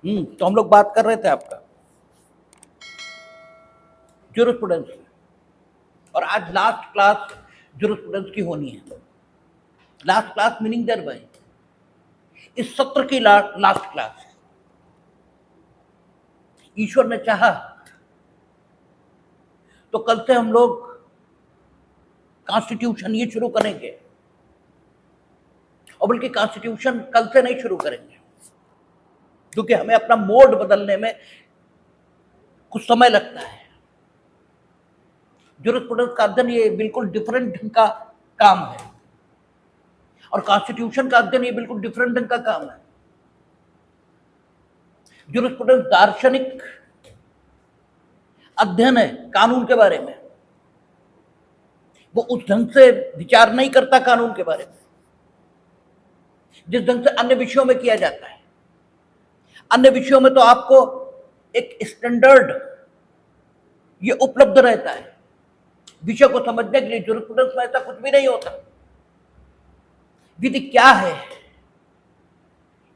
तो हम लोग बात कर रहे थे आपका ज्यूरिस्प्रूडेंस में, और आज लास्ट क्लास ज्यूरिस्प्रूडेंस की होनी है। Last class meaning thereby इस सत्र की लास्ट क्लास। ईश्वर ने चाहा तो कल से हम लोग कॉन्स्टिट्यूशन ये शुरू करेंगे, और बल्कि कॉन्स्टिट्यूशन कल से नहीं शुरू करेंगे, क्योंकि हमें अपना मोड बदलने में कुछ समय लगता है। ज्यूरिस्प्रूडेंस का अध्ययन ये बिल्कुल डिफरेंट ढंग का काम है, और कॉन्स्टिट्यूशन का अध्ययन ये बिल्कुल डिफरेंट ढंग का काम है। ज्यूरिस्प्रूडेंस दार्शनिक अध्ययन है कानून के बारे में, वो उस ढंग से विचार नहीं करता कानून के बारे में जिस ढंग से अन्य विषयों में किया जाता है। अन्य विषयों में तो आपको एक स्टैंडर्ड ये उपलब्ध रहता है विषय को समझने के लिए। ज्यूरिस्प्रूडेंस में ऐसा कुछ भी नहीं होता। विधि क्या है,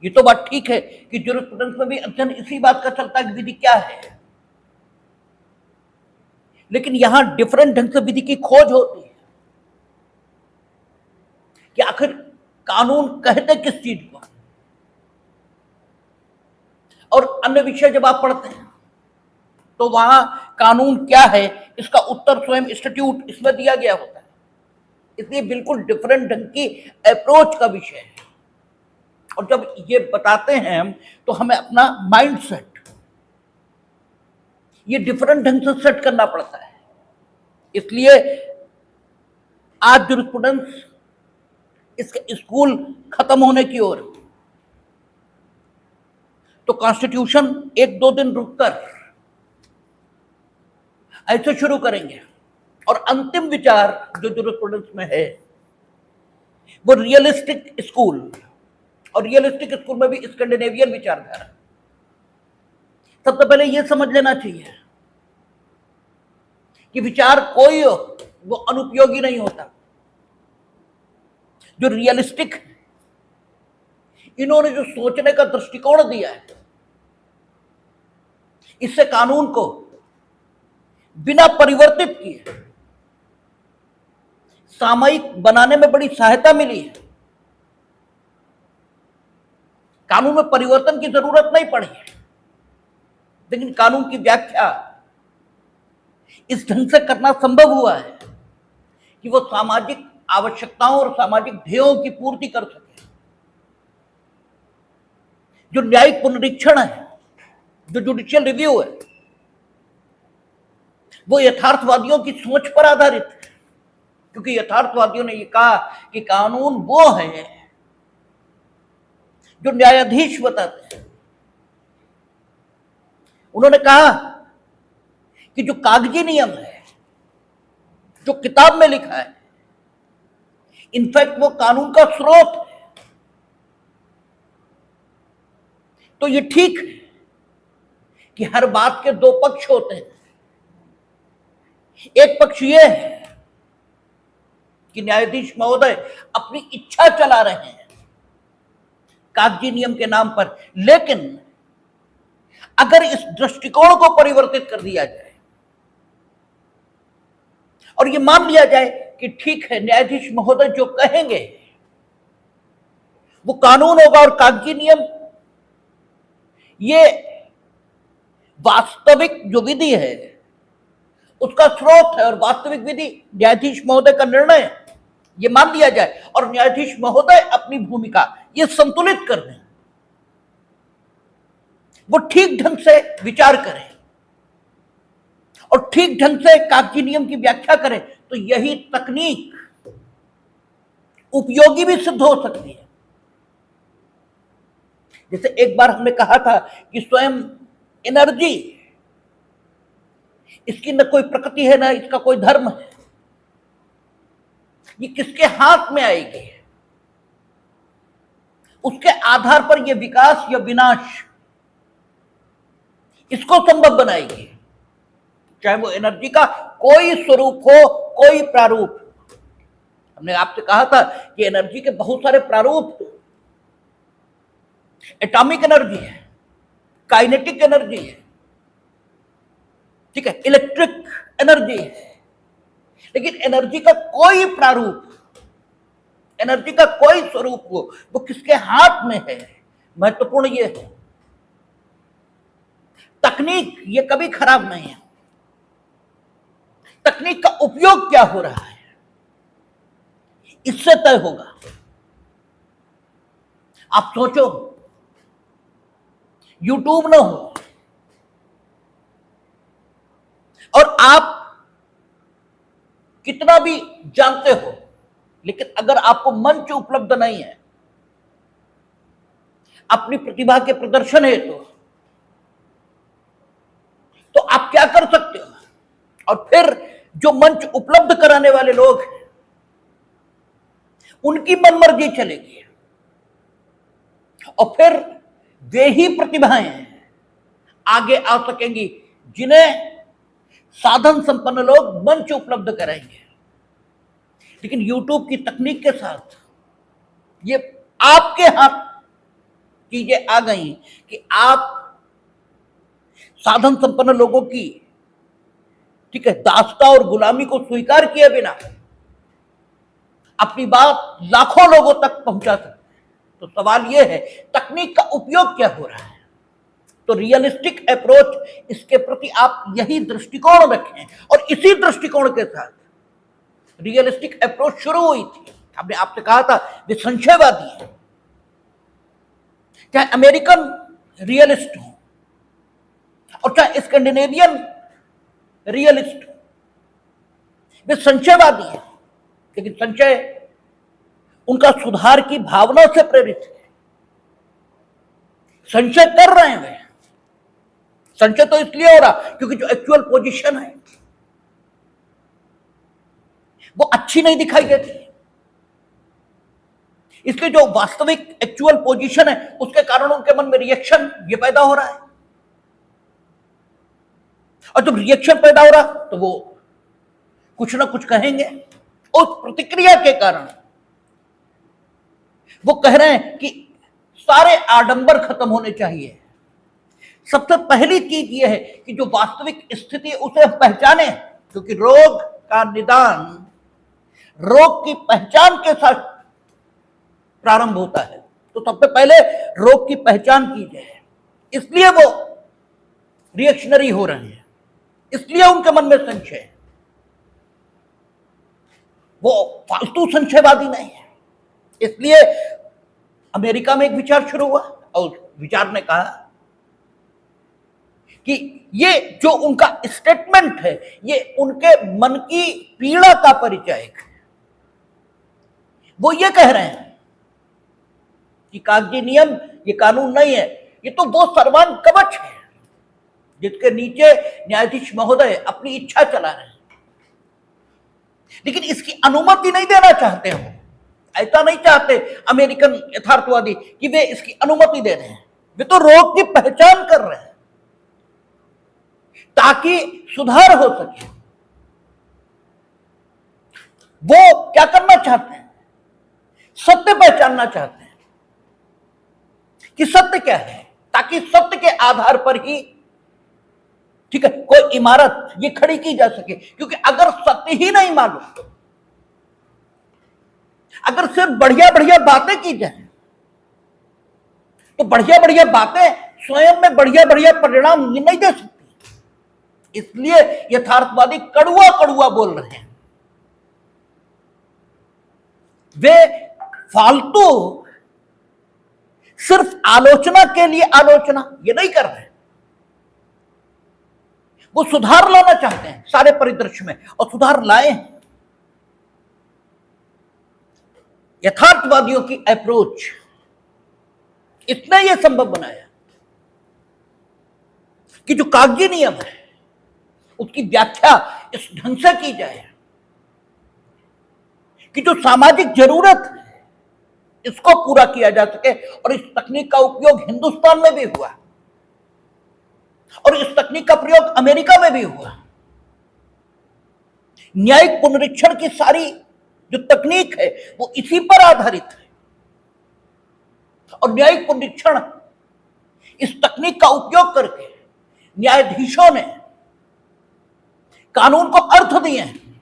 ये तो बात ठीक है कि ज्यूरिस्प्रूडेंस में भी अध्ययन इसी बात का चलता है कि विधि क्या है, लेकिन यहां डिफरेंट ढंग से विधि की खोज होती है कि आखिर कानून कहते किस चीज को। और अन्य विषय जब आप पढ़ते हैं तो वहां कानून क्या है इसका उत्तर स्वयं इंस्टीट्यूट इसमें दिया गया होता है। इसलिए बिल्कुल डिफरेंट ढंग की अप्रोच का विषय है, और जब ये बताते हैं हम तो हमें अपना माइंड सेट ये डिफरेंट ढंग से सेट करना पड़ता है। इसलिए आज ज्यूरिस्प्रूडेंस इसके स्कूल खत्म होने की ओर, तो कॉन्स्टिट्यूशन एक दो दिन रुककर ऐसे शुरू करेंगे, और अंतिम विचार जो ज्यूरिस्प्रूडेंस में है वो रियलिस्टिक स्कूल, और रियलिस्टिक स्कूल में भी स्कैंडिनेवियन विचारधारा। सबसे पहले यह समझ लेना चाहिए कि विचार कोई हो वो अनुपयोगी नहीं होता। जो रियलिस्टिक है, इन्होंने जो सोचने का दृष्टिकोण दिया है, इससे कानून को बिना परिवर्तित किए सामयिक बनाने में बड़ी सहायता मिली है। कानून में परिवर्तन की जरूरत नहीं पड़ी है, लेकिन कानून की व्याख्या इस ढंग से करना संभव हुआ है कि वो सामाजिक आवश्यकताओं और सामाजिक ध्येयों की पूर्ति कर सके। जो न्यायिक पुनरीक्षण है, जो जुडिशियल रिव्यू है, वो यथार्थवादियों की सोच पर आधारित है, क्योंकि यथार्थवादियों ने ये कहा कि कानून वो है जो न्यायाधीश बताते हैं। उन्होंने कहा कि जो कागजी नियम है, जो किताब में लिखा है, इनफैक्ट वो कानून का स्रोत है। तो ये ठीक है कि हर बात के दो पक्ष होते हैं। एक पक्ष ये है कि न्यायाधीश महोदय अपनी इच्छा चला रहे हैं कागजी नियम के नाम पर, लेकिन अगर इस दृष्टिकोण को परिवर्तित कर दिया जाए और ये मान लिया जाए कि ठीक है न्यायाधीश महोदय जो कहेंगे वो कानून होगा, और कागजी नियम ये वास्तविक जो विधि है उसका स्रोत है, और वास्तविक विधि न्यायाधीश महोदय का निर्णय है, ये मान लिया जाए, और न्यायाधीश महोदय अपनी भूमिका ये संतुलित कर दें, वो ठीक ढंग से विचार करें और ठीक ढंग से कागजी नियम की व्याख्या करें, तो यही तकनीक उपयोगी भी सिद्ध हो सकती है। जैसे एक बार हमने कहा था कि स्वयं एनर्जी, इसकी न कोई प्रकृति है ना इसका कोई धर्म है, ये किसके हाथ में आएगी, उसके आधार पर यह विकास या विनाश इसको संभव बनाएगी, चाहे वो एनर्जी का कोई स्वरूप हो, कोई प्रारूप। हमने आपसे कहा था कि एनर्जी के बहुत सारे प्रारूप, एटॉमिक एनर्जी है, काइनेटिक एनर्जी है, ठीक है, इलेक्ट्रिक एनर्जी है, लेकिन एनर्जी का कोई प्रारूप, एनर्जी का कोई स्वरूप वो किसके हाथ में है, महत्वपूर्ण ये है। तकनीक ये कभी खराब नहीं है, तकनीक का उपयोग क्या हो रहा है इससे तय होगा। आप सोचो, यूट्यूब ना हो और आप कितना भी जानते हो, लेकिन अगर आपको मंच उपलब्ध नहीं है अपनी प्रतिभा के प्रदर्शन है तो आप क्या कर सकते हो? और फिर जो मंच उपलब्ध कराने वाले लोग हैं उनकी मनमर्जी चलेगी और फिर वे ही प्रतिभाएं आगे आ सकेंगी जिन्हें साधन संपन्न लोग मंच उपलब्ध कराएंगे। लेकिन यूट्यूब की तकनीक के साथ ये आपके हाथ चीजें आ गई कि आप साधन संपन्न लोगों की, ठीक है, दासता और गुलामी को स्वीकार किए बिना अपनी बात लाखों लोगों तक पहुंचा सकते। तो सवाल यह है तकनीक का उपयोग क्या हो रहा है। तो रियलिस्टिक अप्रोच, इसके प्रति आप यही दृष्टिकोण रखें और इसी दृष्टिकोण के साथ रियलिस्टिक अप्रोच शुरू हुई थी। हमने आपसे कहा था वे संशयवादी है, चाहे अमेरिकन रियलिस्ट हो और चाहे स्कैंडिनेवियन रियलिस्ट हो, वे संशयवादी है, लेकिन संशय उनका सुधार की भावना से प्रेरित है। संशय कर रहे हैं वे, संशय तो इसलिए हो रहा क्योंकि जो एक्चुअल पोजीशन है वो अच्छी नहीं दिखाई देती, इसलिए जो वास्तविक एक्चुअल पोजीशन है उसके कारण उनके मन में रिएक्शन ये पैदा हो रहा है। और जब रिएक्शन पैदा हो रहा तो वो कुछ ना कुछ कहेंगे, उस प्रतिक्रिया के कारण वो कह रहे हैं कि सारे आडंबर खत्म होने चाहिए। सबसे पहली चीज यह है कि जो वास्तविक स्थिति उसे पहचाने, क्योंकि रोग का निदान रोग की पहचान के साथ प्रारंभ होता है। तो सबसे पहले रोग की पहचान की जाए, इसलिए वो रिएक्शनरी हो रहे हैं, इसलिए उनके मन में संशय है। वो फालतू संशयवादी नहीं है। इसलिए अमेरिका में एक विचार शुरू हुआ और विचार ने कहा कि ये जो उनका स्टेटमेंट है ये उनके मन की पीड़ा का परिचायक है। वो ये कह रहे हैं कि कागजी नियम ये कानून नहीं है, ये तो वो सर्वांग कवच है जिसके नीचे न्यायाधीश महोदय अपनी इच्छा चला रहे हैं, लेकिन इसकी अनुमति नहीं देना चाहते हो। ऐसा नहीं चाहते अमेरिकन यथार्थवादी कि वे इसकी अनुमति दे रहे हैं, वे तो रोग की पहचान कर रहे हैं ताकि सुधार हो सके। वो क्या करना चाहते हैं? सत्य पहचानना चाहते हैं कि सत्य क्या है, ताकि सत्य के आधार पर ही, ठीक है, कोई इमारत ये खड़ी की जा सके। क्योंकि अगर सत्य ही नहीं मालूम, अगर सिर्फ बढ़िया बढ़िया बातें की जाए तो बढ़िया बढ़िया बातें स्वयं में बढ़िया बढ़िया परिणाम नहीं दे सकती। इसलिए यथार्थवादी कड़ुआ कड़ुआ बोल रहे हैं। वे फालतू सिर्फ आलोचना के लिए आलोचना ये नहीं कर रहे, वो सुधार लाना चाहते हैं सारे परिदृश्य में, और सुधार लाए हैं। यथार्थवादियों की अप्रोच इसने यह संभव बनाया कि जो कागजी नियम है उसकी व्याख्या इस ढंग से की जाए कि जो सामाजिक जरूरत है इसको पूरा किया जा सके। और इस तकनीक का उपयोग हिंदुस्तान में भी हुआ और इस तकनीक का प्रयोग अमेरिका में भी हुआ। न्यायिक पुनरीक्षण की सारी जो तकनीक है वो इसी पर आधारित है। और न्यायिक पुनरीक्षण इस तकनीक का उपयोग करके न्यायाधीशों ने कानून को अर्थ दिए हैं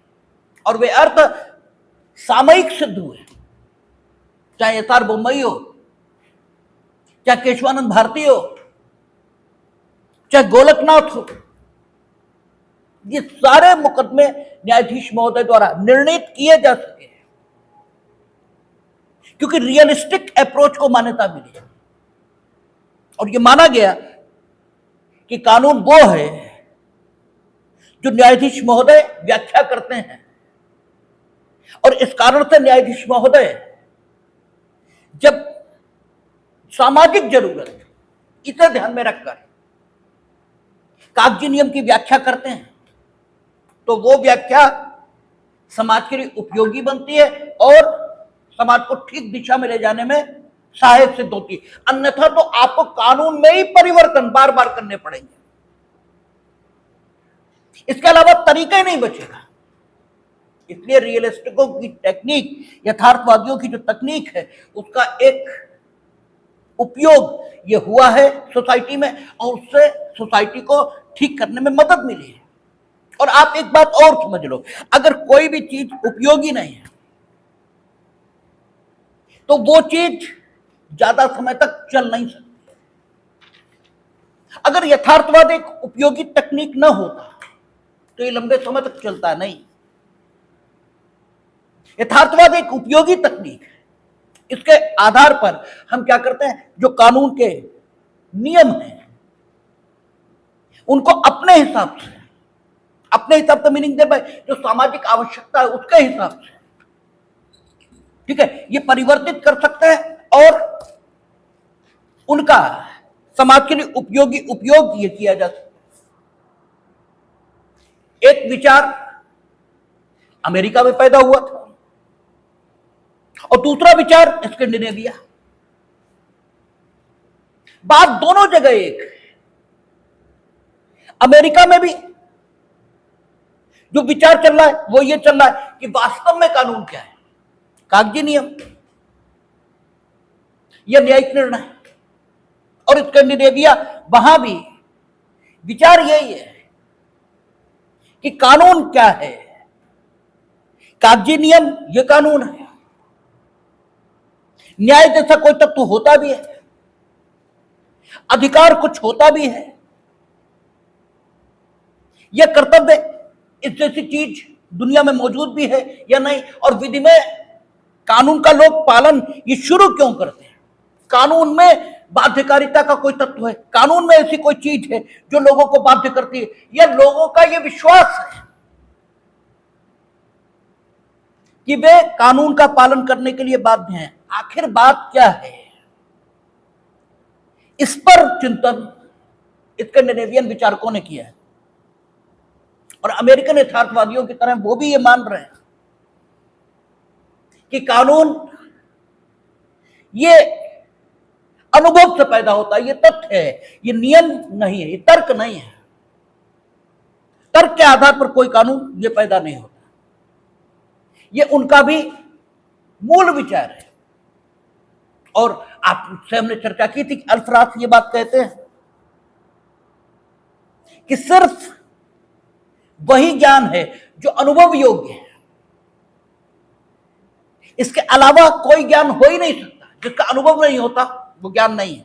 और वे अर्थ सामयिक सिद्ध हुए, चाहे एस आर बोम्मई हो, चाहे केशवानंद भारती हो, चाहे गोलकनाथ हो। ये सारे मुकदमे न्यायाधीश महोदय द्वारा निर्णित किए जा सके क्योंकि रियलिस्टिक अप्रोच को मान्यता मिली और ये माना गया कि कानून वो है जो न्यायाधीश महोदय व्याख्या करते हैं और इस कारण से न्यायाधीश महोदय जब सामाजिक जरूरत इसे ध्यान में रखकर कागजी नियम की व्याख्या करते हैं तो वो व्याख्या समाज के लिए उपयोगी बनती है और समाज को ठीक दिशा में ले जाने में सहायक सिद्ध होती है। अन्यथा तो आपको कानून में ही परिवर्तन बार बार करने पड़ेंगे, इसके अलावा तरीका ही नहीं बचेगा। इसलिए रियलिस्टिकों की टेक्निक, यथार्थवादियों की जो तकनीक है, उसका एक उपयोग ये हुआ है सोसाइटी में और उससे सोसाइटी को ठीक करने में मदद मिली है। और आप एक बात और समझ लो, अगर कोई भी चीज उपयोगी नहीं है तो वो चीज ज्यादा समय तक चल नहीं सकती। अगर यथार्थवाद एक उपयोगी तकनीक न होता तो ये लंबे समय तक चलता नहीं। यथार्थवाद एक उपयोगी तकनीक है, इसके आधार पर हम क्या करते हैं, जो कानून के नियम हैं उनको अपने हिसाब से मीनिंग दे भाई जो सामाजिक आवश्यकता है उसके हिसाब से, ठीक है, ये परिवर्तित कर सकते हैं और उनका समाज के लिए उपयोगी उपयोग ये किया जा सकता है। एक विचार अमेरिका में पैदा हुआ था और दूसरा विचार स्कैंडिनेविया। बात दोनों जगह एक है। अमेरिका में भी जो विचार चल रहा है वो ये चल रहा है कि वास्तव में कानून क्या है, कागजी नियम या न्यायिक निर्णय। और स्कैंडिनेविया वहां भी विचार यही है कि कानून क्या है, कागजी नियम ये कानून है, न्याय जैसा कोई तत्व होता भी है, अधिकार कुछ होता भी है, यह कर्तव्य इस जैसी चीज दुनिया में मौजूद भी है या नहीं, और विधि में कानून का लोग पालन ये शुरू क्यों करते हैं। कानून में बाध्यकारिता का कोई तत्व है, कानून में ऐसी कोई चीज है जो लोगों को बाध्य करती है, या लोगों का ये विश्वास है कि वे कानून का पालन करने के लिए बाध्य हैं। आखिर बात क्या है, इस पर चिंतन स्कैंडिनेवियन विचारकों ने किया है और अमेरिकन यथार्थवादियों की तरह वो भी ये मान रहे हैं कि कानून ये अनुभव से पैदा होता है, ये तथ्य है, ये नियम नहीं है, ये तर्क नहीं है। तर्क के आधार पर कोई कानून ये पैदा नहीं होता। ये उनका भी मूल विचार है। और आपसे हमने चर्चा की थी कि अल्फ्रास ये बात कहते हैं कि सिर्फ वही ज्ञान है जो अनुभव योग्य है, इसके अलावा कोई ज्ञान हो ही नहीं सकता। जिसका अनुभव नहीं होता वो ज्ञान नहीं है।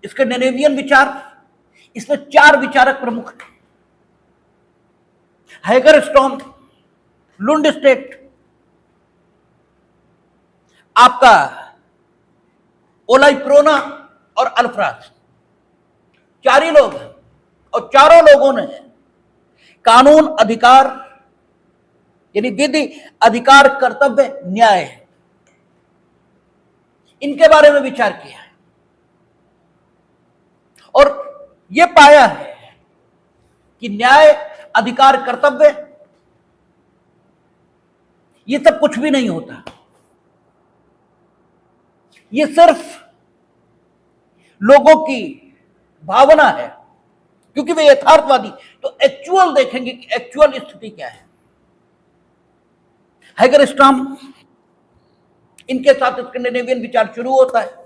स्कैंडिनेवियन विचार, इसमें 4 विचारक प्रमुख हैं, हैगरस्टॉम, लुंडस्टेट, आपका ओलाइप्रोना और अल्फ्रास। 4 ही लोग हैं और चारों लोगों ने कानून, अधिकार यानी विधि, अधिकार, कर्तव्य, न्याय, इनके बारे में विचार किया है और यह पाया है कि न्याय, अधिकार, कर्तव्य ये सब कुछ भी नहीं होता। ये सिर्फ लोगों की भावना है, क्योंकि वे यथार्थवादी तो एक्चुअल देखेंगे कि एक्चुअल स्थिति क्या है। हैगरस्टॉम इनके साथ स्कैंडिनेवियन विचार शुरू होता है।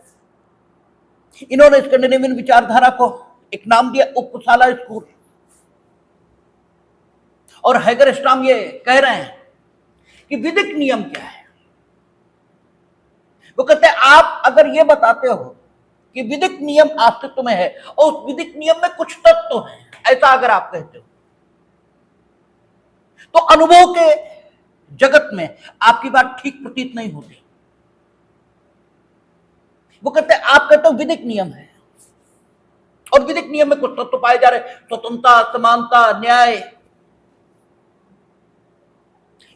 इन्होंने स्कैंडिनेवियन विचारधारा को एक नाम दिया उपसाला स्कूल। और हैगरस्ट्राम ये कह रहे हैं कि विदिक नियम क्या है। वो कहते हैं आप अगर ये बताते हो कि विदिक नियम अस्तित्व में है और उस विदिक नियम में कुछ तत्व हैं, ऐसा अगर आप कहते हो तो अनुभव के जगत में आपकी बात ठीक प्रतीत नहीं होती। वो कहते हैं आप कहते हो विदिक नियम है और विदिक नियम में कुछ तत्व पाए जा रहे, स्वतंत्रता, समानता, न्याय,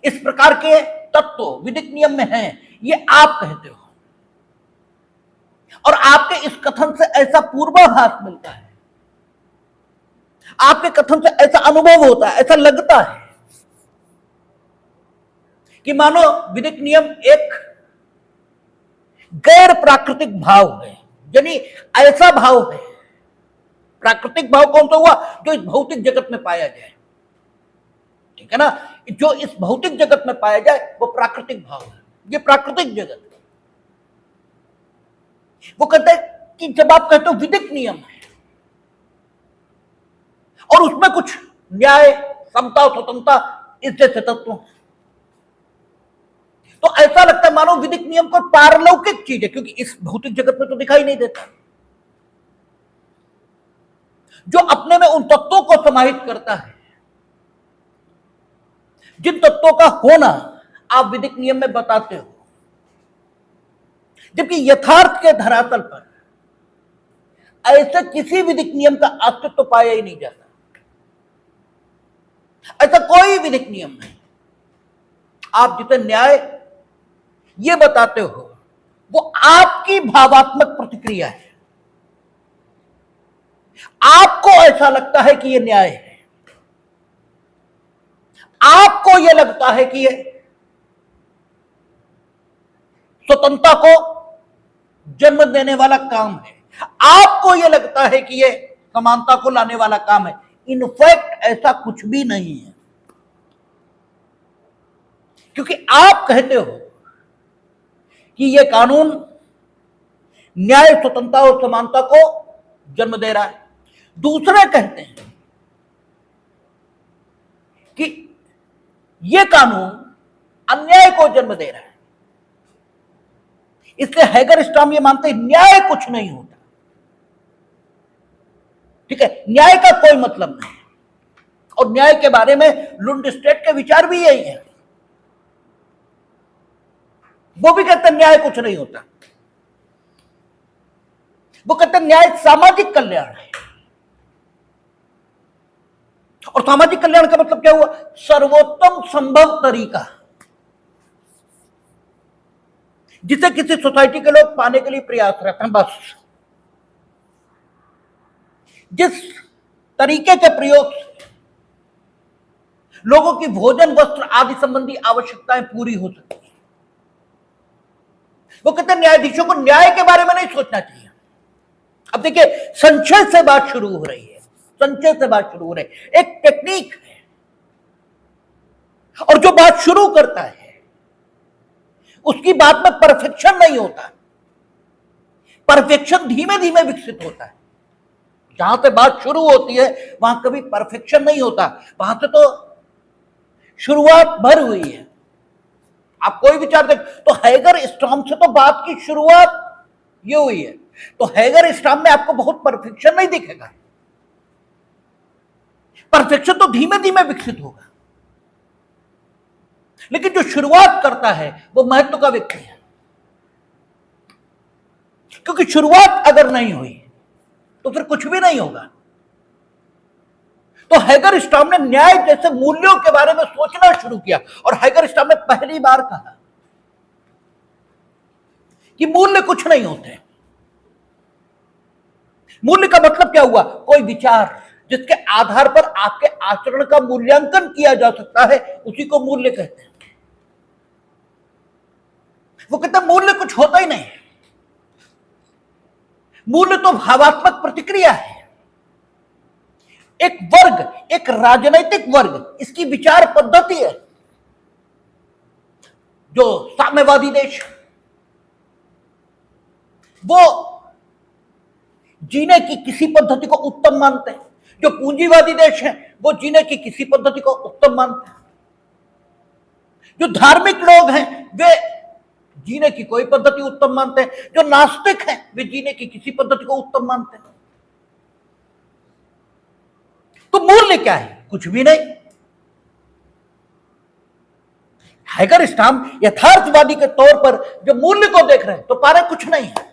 इस प्रकार के तत्व विदिक नियम में हैं, ये आप कहते हो। और आपके इस कथन से ऐसा पूर्वाभास मिलता है, आपके कथन से ऐसा अनुभव होता है, ऐसा लगता है कि मानो विदिक नियम एक गैर प्राकृतिक भाव है, यानी ऐसा भाव है। प्राकृतिक भाव कौन सा हुआ? जो इस भौतिक जगत में पाया जाए, ठीक है ना। जो इस भौतिक जगत में पाया जाए वो प्राकृतिक भाव है, ये प्राकृतिक जगत है। वो कहते हैं कि जब आप कहते हो विदिक नियम है और उसमें कुछ न्याय, समता, स्वतंत्रता, इस जैसे तत्व, तो ऐसा लगता है मानो विदिक नियम को पारलौकिक चीज है, क्योंकि इस भौतिक जगत में तो दिखाई नहीं देता। जो अपने में उन तत्वों को समाहित करता है, जिन तत्वों का होना आप विदिक नियम में बताते हो, जबकि यथार्थ के धरातल पर ऐसे किसी विदिक नियम का अस्तित्व तो पाया ही नहीं जाता। ऐसा कोई विदिक नियम नहीं। आप जिसे न्याय ये बताते हो वो आपकी भावात्मक प्रतिक्रिया है, आपको ऐसा लगता है कि ये न्याय है, आपको यह लगता है कि यह स्वतंत्रता को जन्म देने वाला काम है, आपको यह लगता है कि यह समानता को लाने वाला काम है। इनफैक्ट ऐसा कुछ भी नहीं है, क्योंकि आप कहते हो कि यह कानून न्याय, स्वतंत्रता और समानता को जन्म दे रहा है। दूसरे कहते हैं कि यह कानून अन्याय को जन्म दे रहा है। इसलिए हैगरस्ट्राम ये मानते हैं न्याय कुछ नहीं होता, ठीक है, न्याय का कोई मतलब नहीं। और न्याय के बारे में लुंडस्टेट के विचार भी यही है, वो भी कहते हैं न्याय कुछ नहीं होता। वो कहते हैं न्याय सामाजिक कल्याण है। और सामाजिक कल्याण का मतलब क्या हुआ? सर्वोत्तम संभव तरीका जिसे किसी सोसाइटी के लोग पाने के लिए प्रयासरत हैं। बस जिस तरीके के प्रयोग से लोगों की भोजन, वस्त्र आदि संबंधी आवश्यकताएं पूरी हो सकती है, वो कहते हैं न्यायाधीशों को न्याय के बारे में नहीं सोचना चाहिए। अब देखिए, संशय से बात शुरू हो रही है, संशय से बात शुरू हो रही है, एक टेक्निक है। और जो बात शुरू करता है उसकी बात में परफेक्शन नहीं होता, परफेक्शन धीमे धीमे विकसित होता है। जहां से बात शुरू होती है वहां कभी परफेक्शन नहीं होता, वहां से तो शुरुआत भर हुई है। आप कोई विचार देख तो हैगरस्ट्राम से तो बात की शुरुआत ये हुई है, तो हैगरस्ट्राम में आपको बहुत परफेक्शन नहीं दिखेगा, परफेक्शन तो धीमे धीमे विकसित होगा। लेकिन जो शुरुआत करता है वो महत्व का व्यक्ति है, क्योंकि शुरुआत अगर नहीं हुई तो फिर कुछ भी नहीं होगा। तो हैगरस्ट्राम ने न्याय जैसे मूल्यों के बारे में सोचना शुरू किया, और हैगरस्ट्राम ने पहली बार कहा कि मूल्य कुछ नहीं होते। मूल्य का मतलब क्या हुआ? कोई विचार जिसके आधार पर आपके आचरण का मूल्यांकन किया जा सकता है, उसी को मूल्य कहते हैं। वो कहते हैं मूल्य कुछ होता ही नहीं, मूल्य तो भावात्मक प्रतिक्रिया है। एक वर्ग, एक राजनैतिक वर्ग, इसकी विचार पद्धति है। जो साम्यवादी देश, वो जीने की किसी पद्धति को उत्तम मानते हैं। जो पूंजीवादी देश हैं वो जीने की किसी पद्धति को उत्तम मानते हैं। जो धार्मिक लोग हैं वे जीने की कोई पद्धति उत्तम मानते हैं। जो नास्तिक हैं वे जीने की किसी पद्धति को उत्तम मानते हैं। तो मूल्य क्या है? कुछ भी नहीं। हैगरस्टाम यथार्थवादी के तौर पर जो मूल्य को देख रहे हैं तो पा रहे कुछ नहीं है,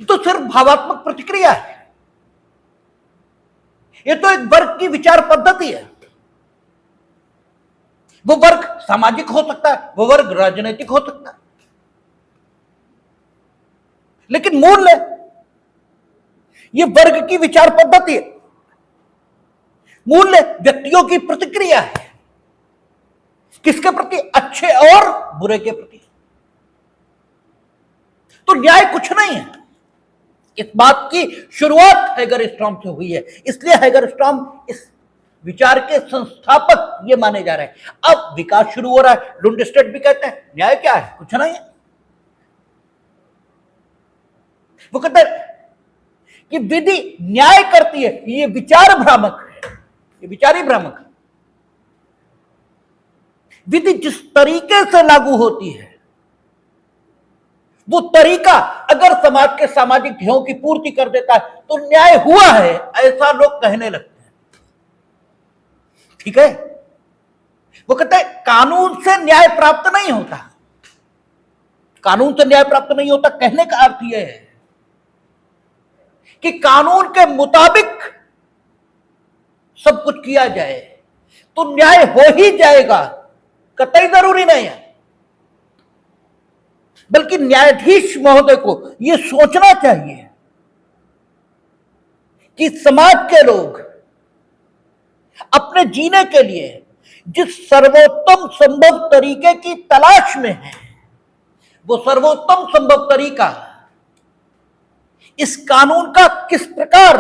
तो सिर्फ भावात्मक प्रतिक्रिया है। ये तो एक वर्ग की विचार पद्धति है। वो वर्ग सामाजिक हो सकता है, वो वर्ग राजनीतिक हो सकता है, लेकिन मूल्य ये वर्ग की विचार पद्धति है। मूल्य व्यक्तियों की प्रतिक्रिया है। किसके प्रति? अच्छे और बुरे के प्रति। तो न्याय कुछ नहीं है। इस बात की शुरुआत हैगरस्टाम से हुई है, इसलिए हैगरस्टाम इस विचार के संस्थापक ये माने जा रहे हैं। अब विकास शुरू हो रहा है। लुंडस्टेड भी कहते हैं न्याय क्या है? कुछ नहीं है। वो कहते हैं कि विधि न्याय करती है, ये विचार भ्रामक है, ये विचार ही भ्रामक है। विधि जिस तरीके से लागू होती है वो तरीका अगर समाज के सामाजिक ध्येयों की पूर्ति कर देता है तो न्याय हुआ है, ऐसा लोग कहने लगते हैं। ठीक है? वो कहते हैं कानून से न्याय प्राप्त नहीं होता। कानून से न्याय प्राप्त नहीं होता कहने का अर्थ यह है कि कानून के मुताबिक सब कुछ किया जाए तो न्याय हो ही जाएगा, कतई जरूरी नहीं है। बल्कि न्यायाधीश महोदय को यह सोचना चाहिए कि समाज के लोग अपने जीने के लिए जिस सर्वोत्तम संभव तरीके की तलाश में हैं, वो सर्वोत्तम संभव तरीका इस कानून का किस प्रकार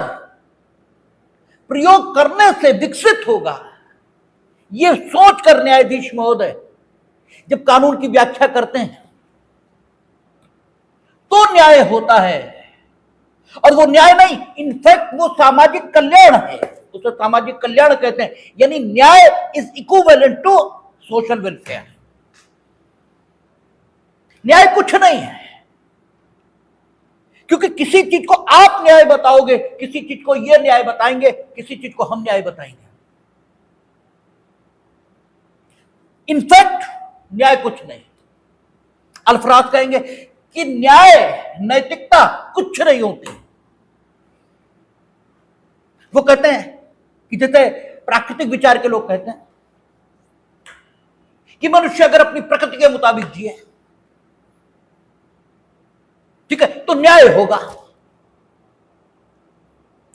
प्रयोग करने से विकसित होगा, यह सोचकर न्यायाधीश महोदय जब कानून की व्याख्या करते हैं तो न्याय होता है। और वो न्याय नहीं, इनफैक्ट वो सामाजिक कल्याण है, उसे सामाजिक कल्याण कहते हैं। यानी न्याय is equivalent to social welfare. न्याय कुछ नहीं है, क्योंकि किसी चीज को आप न्याय बताओगे, किसी चीज को ये न्याय बताएंगे, किसी चीज को हम न्याय बताएंगे। इनफैक्ट न्याय कुछ नहीं। अल्फराज कहेंगे कि न्याय नैतिकता कुछ नहीं होती। वो कहते हैं कि जैसे प्राकृतिक विचार के लोग कहते हैं कि मनुष्य अगर अपनी प्रकृति के मुताबिक जिए, ठीक है, तो न्याय होगा।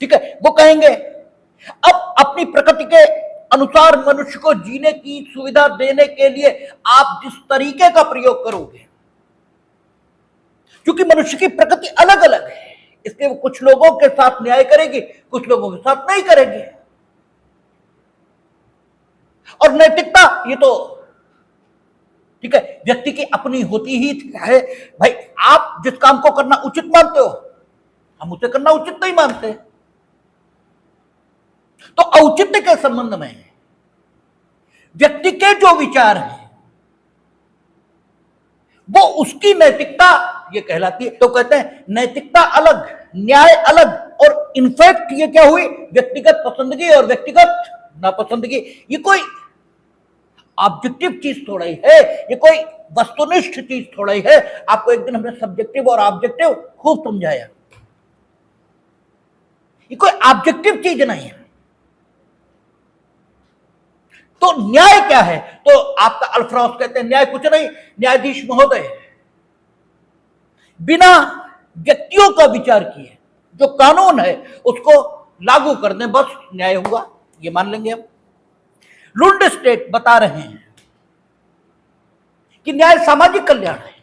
ठीक है, वो कहेंगे अब अपनी प्रकृति के अनुसार मनुष्य को जीने की सुविधा देने के लिए आप जिस तरीके का प्रयोग करोगे, क्योंकि मनुष्य की प्रकृति अलग अलग है, इसलिए वो कुछ लोगों के साथ न्याय करेगी, कुछ लोगों के साथ नहीं करेगी। और नैतिकता ये तो ठीक है व्यक्ति की अपनी होती ही है। भाई आप जिस काम को करना उचित मानते हो, हम उसे करना उचित नहीं मानते। तो औचित्य के संबंध में व्यक्ति के जो विचार हैं वो उसकी नैतिकता ये कहलाती है। तो कहते हैं नैतिकता अलग, न्याय अलग, और इनफैक्ट ये क्या हुई, व्यक्तिगत पसंदगी और व्यक्तिगत नापसंदगी। ये कोई ऑब्जेक्टिव चीज थोड़ा ही है, ये कोई वस्तुनिष्ठ चीज थोड़ा ही है। आपको एक दिन हमने सब्जेक्टिव और ऑब्जेक्टिव खूब समझाया। ये कोई ऑब्जेक्टिव चीज नहीं है। तो न्याय क्या है? तो आपका अल्फ्राउस कहते हैं न्याय कुछ नहीं, न्यायाधीश महोदय बिना व्यक्तियों का विचार किए जो कानून है उसको लागू कर दें, बस न्याय हुआ, ये मान लेंगे हम। लुंडस्टेड बता रहे हैं कि न्याय सामाजिक कल्याण है।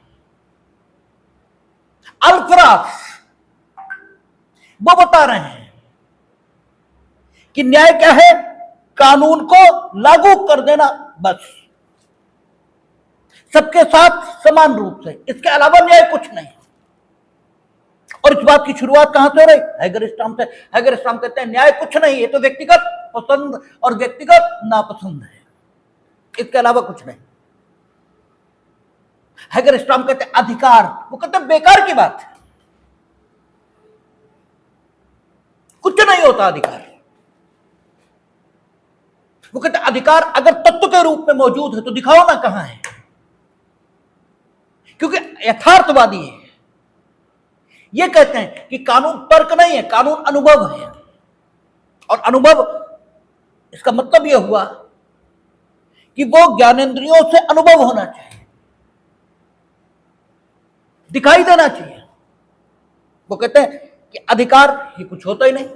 अल्फ्राउस वो बता रहे हैं कि न्याय क्या है, कानून को लागू कर देना, बस। सबके साथ समान रूप से, इसके अलावा न्याय कुछ नहीं। और इस बात की शुरुआत कहां से हो रही? हैगरस्टाम से। हैगरस्टाम कहते हैं न्याय कुछ नहीं, ये तो व्यक्तिगत पसंद और व्यक्तिगत नापसंद है, इसके अलावा कुछ नहीं। हैगरस्टाम कहते हैं अधिकार, वो कहते हैं बेकार की बात है, कुछ नहीं होता अधिकार। वो कहते हैं अधिकार अगर तत्व के रूप में मौजूद है तो दिखाओ ना कहां है, क्योंकि यथार्थवादी है। ये कहते हैं कि कानून तर्क नहीं है, कानून अनुभव है। और अनुभव, इसका मतलब यह हुआ कि वो ज्ञानेंद्रियों से अनुभव होना चाहिए, दिखाई देना चाहिए। वो कहते हैं कि अधिकार ये कुछ होता ही नहीं।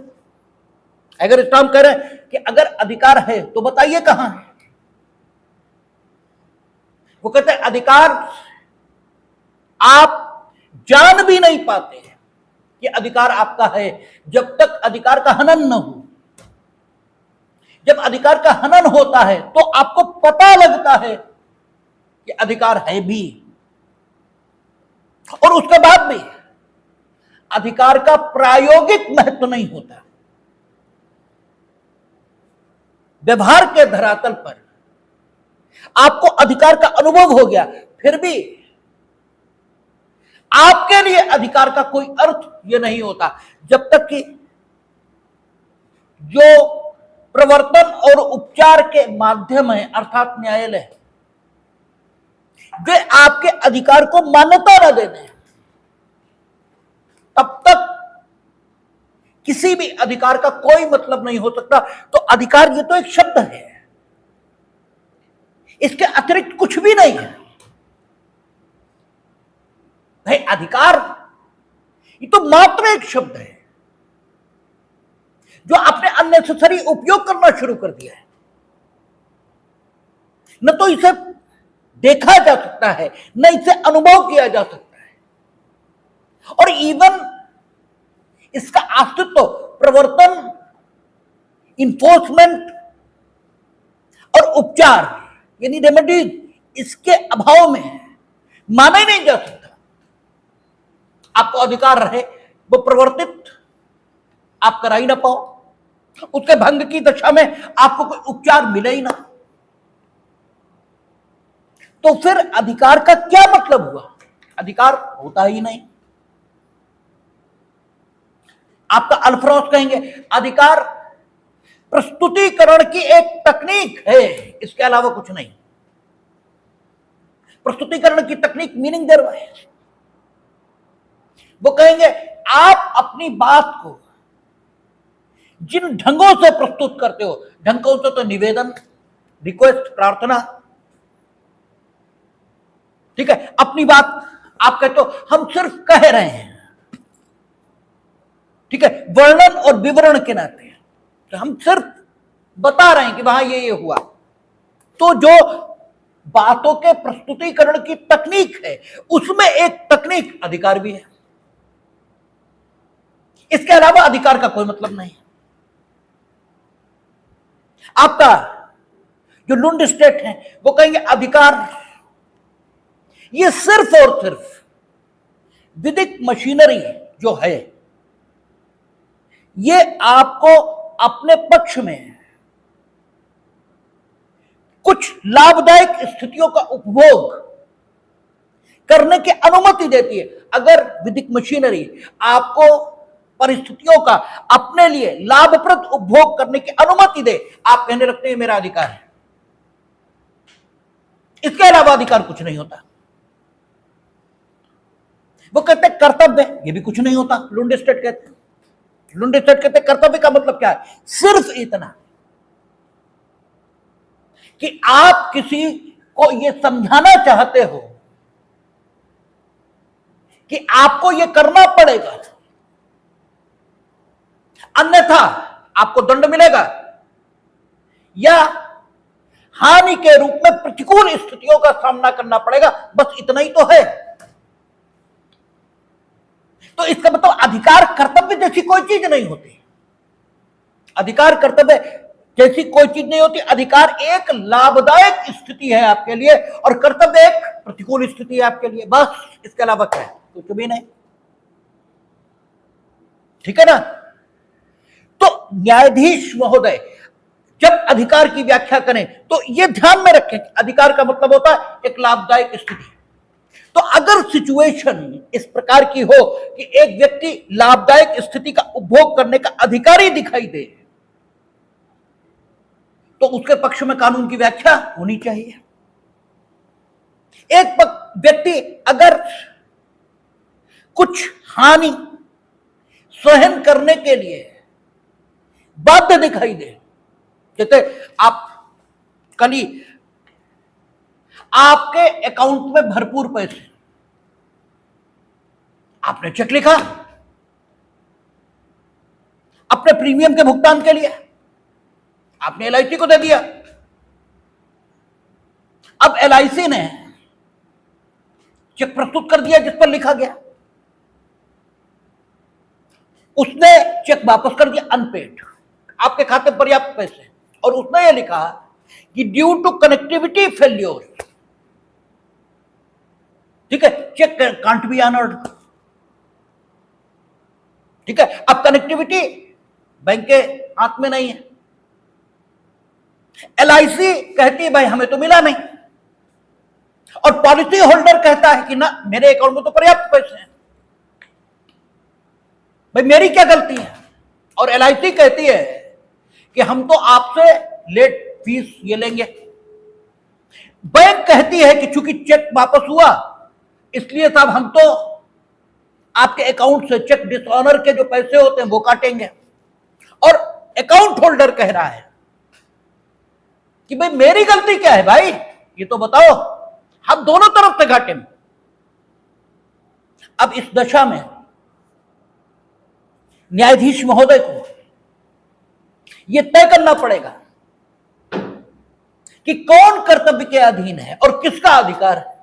अगर इस्लाम कह रहे हैं कि अगर अधिकार है तो बताइए कहां है। वो कहते हैं अधिकार आप जान भी नहीं पाते हैं कि अधिकार आपका है जब तक अधिकार का हनन न हो। जब अधिकार का हनन होता है तो आपको पता लगता है कि अधिकार है भी, और उसके बाद भी अधिकार का प्रायोगिक महत्व नहीं होता। व्यवहार के धरातल पर आपको अधिकार का अनुभव हो गया, फिर भी आपके लिए अधिकार का कोई अर्थ यह नहीं होता जब तक कि जो प्रवर्तन और उपचार के माध्यम है अर्थात न्यायालय, वे आपके अधिकार को मान्यता न देने, तब तक किसी भी अधिकार का कोई मतलब नहीं हो सकता। तो अधिकार ये तो एक शब्द है, इसके अतिरिक्त कुछ भी नहीं है। भाई अधिकार ये तो मात्र एक शब्द है जो आपने अननेसेसरी उपयोग करना शुरू कर दिया है। न तो इसे देखा जा सकता है, न इसे अनुभव किया जा सकता है, और इवन इसका अस्तित्व प्रवर्तन, इन्फोर्समेंट और उपचार यानी रेमेडीज, इसके अभाव में माना ही नहीं जा सकता। आपको अधिकार रहे वो प्रवर्तित आप करा ही ना पाओ, उसके भंग की दशा में आपको कोई उपचार मिले ही ना, तो फिर अधिकार का क्या मतलब हुआ? अधिकार होता ही नहीं। आपका अल्फ्रांस कहेंगे अधिकार प्रस्तुतिकरण की एक तकनीक है, इसके अलावा कुछ नहीं। प्रस्तुतिकरण की तकनीक मीनिंग दे रहा है। वो कहेंगे आप अपनी बात को जिन ढंगों से प्रस्तुत करते हो, ढंगों से तो निवेदन, रिक्वेस्ट, प्रार्थना, ठीक है, अपनी बात आप कहते हो हम सिर्फ कह रहे हैं, ठीक है, वर्णन और विवरण के नाते तो हम सिर्फ बता रहे हैं कि वहां ये हुआ। तो जो बातों के प्रस्तुतिकरण की तकनीक है उसमें एक तकनीक अधिकार भी है, इसके अलावा अधिकार का कोई मतलब नहीं है। आपका जो लुंड स्टेट है वो कहेंगे अधिकार ये सिर्फ और सिर्फ विधिक मशीनरी जो है ये आपको अपने पक्ष में कुछ लाभदायक स्थितियों का उपभोग करने की अनुमति देती है। अगर विधिक मशीनरी आपको परिस्थितियों का अपने लिए लाभप्रद उपभोग करने की अनुमति दे, आप कहने लगते हैं मेरा अधिकार है। इसके अलावा अधिकार कुछ नहीं होता। वो कहते हैं कर्तव्य, ये भी कुछ नहीं होता। लुंड स्टेट कहते हैं, लुंड स्टेट कहते हैं कर्तव्य का मतलब क्या है? सिर्फ इतना कि आप किसी को यह समझाना चाहते हो कि आपको यह करना पड़ेगा, अन्यथा आपको दंड मिलेगा या हानि के रूप में प्रतिकूल स्थितियों का सामना करना पड़ेगा, बस इतना ही तो है। तो इसका मतलब अधिकार कर्तव्य जैसी कोई चीज नहीं होती। अधिकार कर्तव्य जैसी कोई चीज नहीं होती। अधिकार एक लाभदायक स्थिति है आपके लिए और कर्तव्य एक प्रतिकूल स्थिति है आपके लिए, बस इसके अलावा क्या है, कुछ भी नहीं। ठीक है ना। तो न्यायाधीश महोदय जब अधिकार की व्याख्या करें तो यह ध्यान में रखें, अधिकार का मतलब होता है एक लाभदायक स्थिति। तो अगर सिचुएशन इस प्रकार की हो कि एक व्यक्ति लाभदायक स्थिति का उपभोग करने का अधिकारी दिखाई दे, तो उसके पक्ष में कानून की व्याख्या होनी चाहिए। एक व्यक्ति अगर कुछ हानि सहन करने के लिए बाध्य दिखाई दे, जैसे आप कल ही आपके अकाउंट में भरपूर पैसे, आपने चेक लिखा अपने प्रीमियम के भुगतान के लिए, आपने एलआईसी को दे दिया। अब एलआईसी ने चेक प्रस्तुत कर दिया जिस पर लिखा गया, उसने चेक वापस कर दिया अनपेड, आपके खाते पर पर्याप्त पैसे, और उसने यह लिखा कि ड्यू टू कनेक्टिविटी फेल्योर, ठीक है, चेक कांट बी ऑनर्ड। ठीक है, अब कनेक्टिविटी बैंक के हाथ में नहीं है, एलआईसी कहती है भाई हमें तो मिला नहीं, और पॉलिसी होल्डर कहता है कि ना मेरे अकाउंट में तो पर्याप्त पैसे हैं, भाई मेरी क्या गलती है। और एलआईसी कहती है कि हम तो आपसे लेट फीस ये लेंगे। बैंक कहती है कि चूंकि चेक वापस हुआ इसलिए साहब हम तो आपके अकाउंट से चेक डिसऑनर के जो पैसे होते हैं वो काटेंगे। और अकाउंट होल्डर कह रहा है कि भाई मेरी गलती क्या है, भाई ये तो बताओ, हम दोनों तरफ से घाटे में। अब इस दशा में न्यायाधीश महोदय को यह तय करना पड़ेगा कि कौन कर्तव्य के अधीन है और किसका अधिकार है।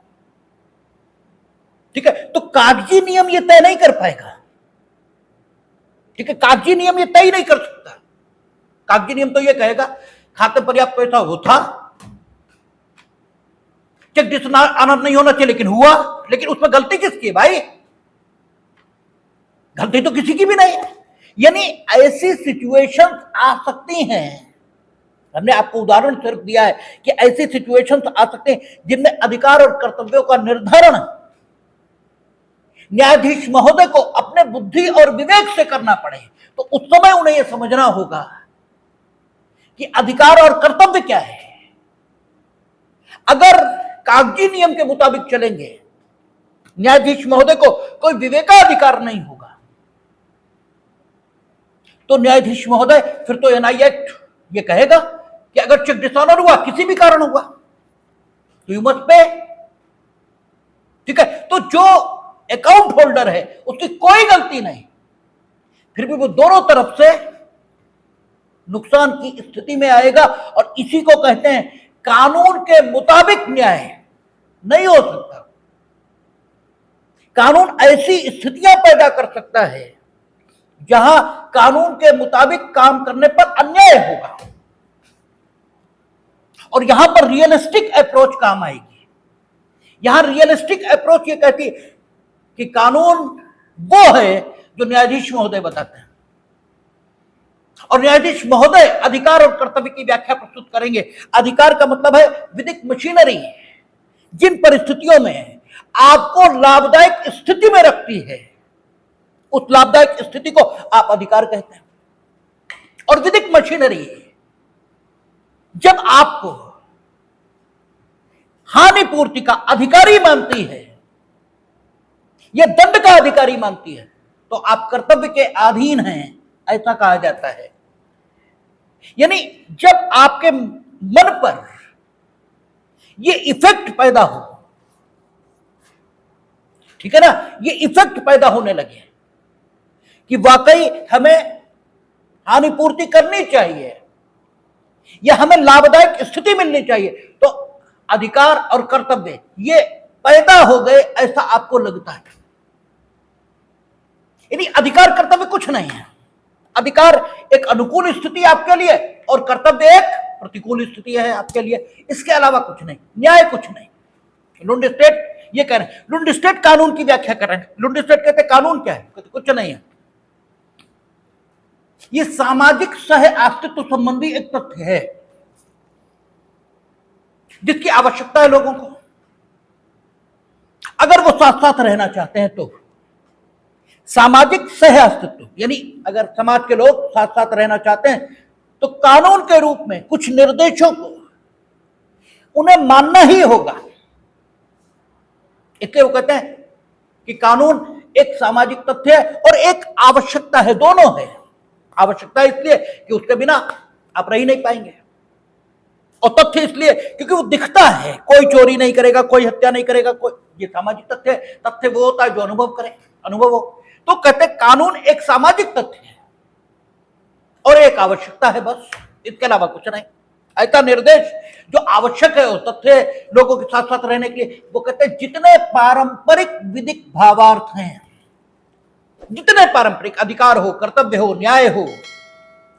ठीक है, तो कागजी नियम यह तय नहीं कर पाएगा। ठीक है, कागजी नियम यह तय नहीं कर सकता। कागजी नियम तो यह कहेगा खाते पर्याप्त पैसा वो था, चेक डिसऑनर नहीं होना चाहिए लेकिन हुआ, लेकिन उसमें गलती किसकी है भाई? गलती तो किसी की भी नहीं है। यानी ऐसी सिचुएशंस आ सकती हैं, हमने आपको उदाहरण सिर्फ दिया है कि ऐसी सिचुएशंस आ सकते हैं जिनमें अधिकार और कर्तव्यों का निर्धारण न्यायाधीश महोदय को अपने बुद्धि और विवेक से करना पड़े। तो उस समय उन्हें यह समझना होगा कि अधिकार और कर्तव्य क्या है। अगर कागजी नियम के मुताबिक चलेंगे, न्यायाधीश महोदय को कोई विवेकाधिकार नहीं होगा, तो न्यायाधीश महोदय फिर तो एनआई एक्ट ये कहेगा कि अगर चेक डिसऑनर हुआ किसी भी कारण हुआ तो यू मस्ट पे। ठीक है, तो जो अकाउंट होल्डर है उसकी कोई गलती नहीं, फिर भी वो दोनों तरफ से नुकसान की स्थिति में आएगा। और इसी को कहते हैं कानून के मुताबिक न्याय नहीं हो सकता। कानून ऐसी स्थितियां पैदा कर सकता है जहां कानून के मुताबिक काम करने पर अन्याय होगा, और यहां पर रियलिस्टिक अप्रोच काम आएगी। यहां रियलिस्टिक अप्रोच ये कहती है कि कानून वो है जो न्यायाधीश महोदय बताते हैं, और न्यायाधीश महोदय अधिकार और कर्तव्य की व्याख्या प्रस्तुत करेंगे। अधिकार का मतलब है विधिक मशीनरी, जिन परिस्थितियों में आपको लाभदायक स्थिति में रखती है उस लाभदायक स्थिति को आप अधिकार कहते हैं। और विधिक मशीनरी जब आपको हानि पूर्ति का अधिकारी मानती है या दंड का अधिकारी मानती है तो आप कर्तव्य के अधीन हैं, ऐसा कहा जाता है। यानी जब आपके मन पर यह इफेक्ट पैदा हो, ठीक है ना, ये इफेक्ट पैदा होने लगे कि वाकई हमें हानि पूर्ति करनी चाहिए या हमें लाभदायक स्थिति मिलनी चाहिए, तो अधिकार और कर्तव्य ये पैदा हो गए, ऐसा आपको लगता है। यानी अधिकार कर्तव्य कुछ नहीं है, अधिकार एक अनुकूल स्थिति आपके लिए और कर्तव्य एक प्रतिकूल स्थिति है आपके लिए, इसके अलावा कुछ नहीं, न्याय कुछ नहीं। लुंड स्टेट ये कह रहे हैं, लुंड स्टेट कानून की व्याख्या कर रहे हैं। लुंड स्टेट कहते हैं कानून क्या है, कहते कुछ नहीं है, ये सामाजिक सह अस्तित्व संबंधी एक तथ्य है जिसकी आवश्यकता है लोगों को। अगर वो साथ साथ रहना चाहते हैं तो सामाजिक सह अस्तित्व, यानी अगर समाज के लोग साथ साथ रहना चाहते हैं तो कानून के रूप में कुछ निर्देशों को उन्हें मानना ही होगा। इसलिए वो कहते हैं कि कानून एक सामाजिक तथ्य है और एक आवश्यकता है, दोनों है। आवश्यकता इसलिए कि उसके बिना आप रह ही नहीं पाएंगे, और तथ्य इसलिए क्योंकि वो दिखता है, कोई चोरी नहीं करेगा, कोई हत्या नहीं करेगा, कोई, ये सामाजिक तथ्य है। तथ्य वो होता है जो अनुभव करे, अनुभव हो। तो कहते हैं कानून एक सामाजिक तथ्य है और एक आवश्यकता है, बस, इसके अलावा कुछ नहीं। ऐसा निर्देश जो आवश्यक है, वो तथ्य है लोगों के साथ साथ रहने के लिए। वो कहते हैं जितने पारंपरिक विधिक भावार्थ हैं, जितने पारंपरिक अधिकार हो, कर्तव्य हो, न्याय हो,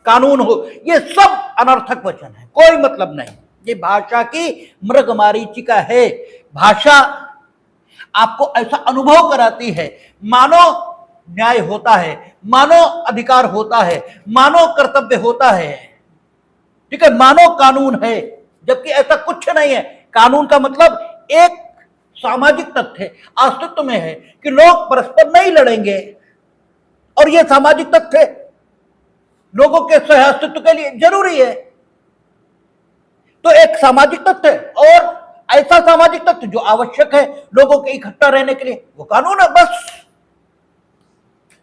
कानून हो, ये सब अनर्थक वचन है, कोई मतलब नहीं। ये भाषा की मृगमारीचिका है। भाषा आपको ऐसा अनुभव कराती है मानो न्याय होता है, मानो अधिकार होता है, मानो कर्तव्य होता है, ठीक है, मानो कानून है, जबकि ऐसा कुछ नहीं है। कानून का मतलब एक सामाजिक तथ्य अस्तित्व में है कि लोग परस्पर नहीं लड़ेंगे, और यह सामाजिक तथ्य लोगों के सह अस्तित्व के लिए जरूरी है। तो एक सामाजिक तथ्य और ऐसा सामाजिक तथ्य जो आवश्यक है लोगों के इकट्ठा रहने के लिए, वो कानून है, बस।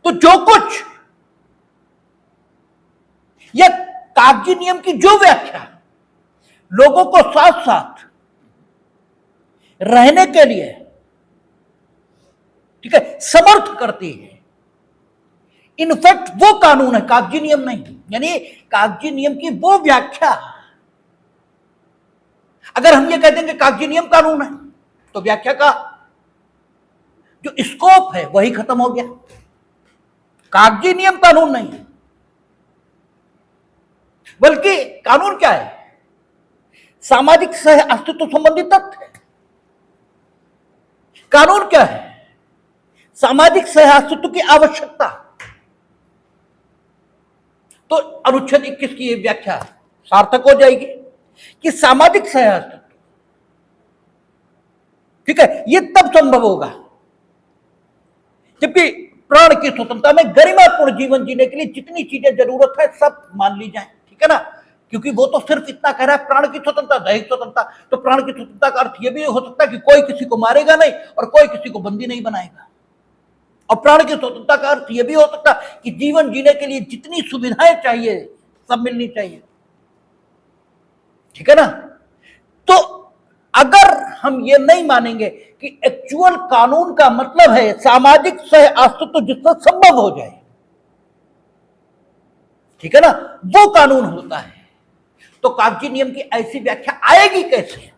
तो जो कुछ यह कागजी नियम की जो व्याख्या लोगों को साथ साथ रहने के लिए, ठीक है, समर्थ करती है, इनफैक्ट वो कानून है, कागजी नियम नहीं। यानी कागजी नियम की वो व्याख्या, अगर हम ये कह देंगे कागजी नियम कानून है तो व्याख्या का जो स्कोप है वही खत्म हो गया। कागजी नियम कानून नहीं है, बल्कि कानून क्या है, सामाजिक सह अस्तित्व संबंधी तथ्य है। कानून क्या है, सामाजिक सह अस्तित्व की आवश्यकता। तो अनुच्छेद 21 की यह व्याख्या सार्थक हो जाएगी कि सामाजिक सह अस्तित्व, ठीक है, यह तब संभव होगा जबकि प्राण की स्वतंत्रता में गरिमापूर्ण जीवन जीने के लिए जितनी चीजें जरूरत है सब मान ली जाए, ठीक है ना। क्योंकि वो तो सिर्फ इतना कह रहा है प्राण की स्वतंत्रता, दैहिक स्वतंत्रता। तो प्राण की स्वतंत्रता का अर्थ यह भी हो सकता है कि कोई किसी को मारेगा नहीं और कोई किसी को बंदी नहीं बनाएगा। और प्राण की स्वतंत्रता का अर्थ यह भी हो सकता है कि जीवन जीने के लिए जितनी सुविधाएं चाहिए सब मिलनी चाहिए, ठीक है ना। तो अगर हम ये नहीं मानेंगे कि एक्चुअल कानून का मतलब है सामाजिक सह अस्तित्व जिससे संभव हो जाए, ठीक है ना, वो कानून होता है, तो कागजी नियम की ऐसी व्याख्या आएगी कैसे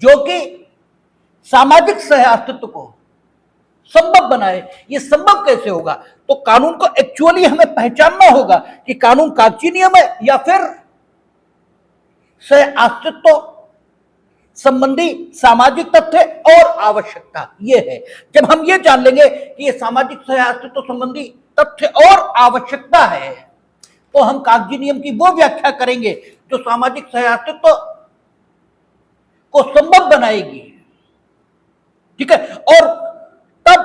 जो कि सामाजिक सह अस्तित्व को संभव बनाए। ये संभव कैसे होगा? तो कानून को एक्चुअली हमें पहचानना होगा कि कानून कागजी नियम है या फिर सह अस्तित्व संबंधी सामाजिक तथ्य और आवश्यकता। ये है, जब हम ये जान लेंगे कि ये सामाजिक सह अस्तित्व संबंधी तथ्य और आवश्यकता है तो हम कागजी नियम की वो व्याख्या करेंगे जो सामाजिक सह अस्तित्व को संभव बनाएगी, ठीक है। और तब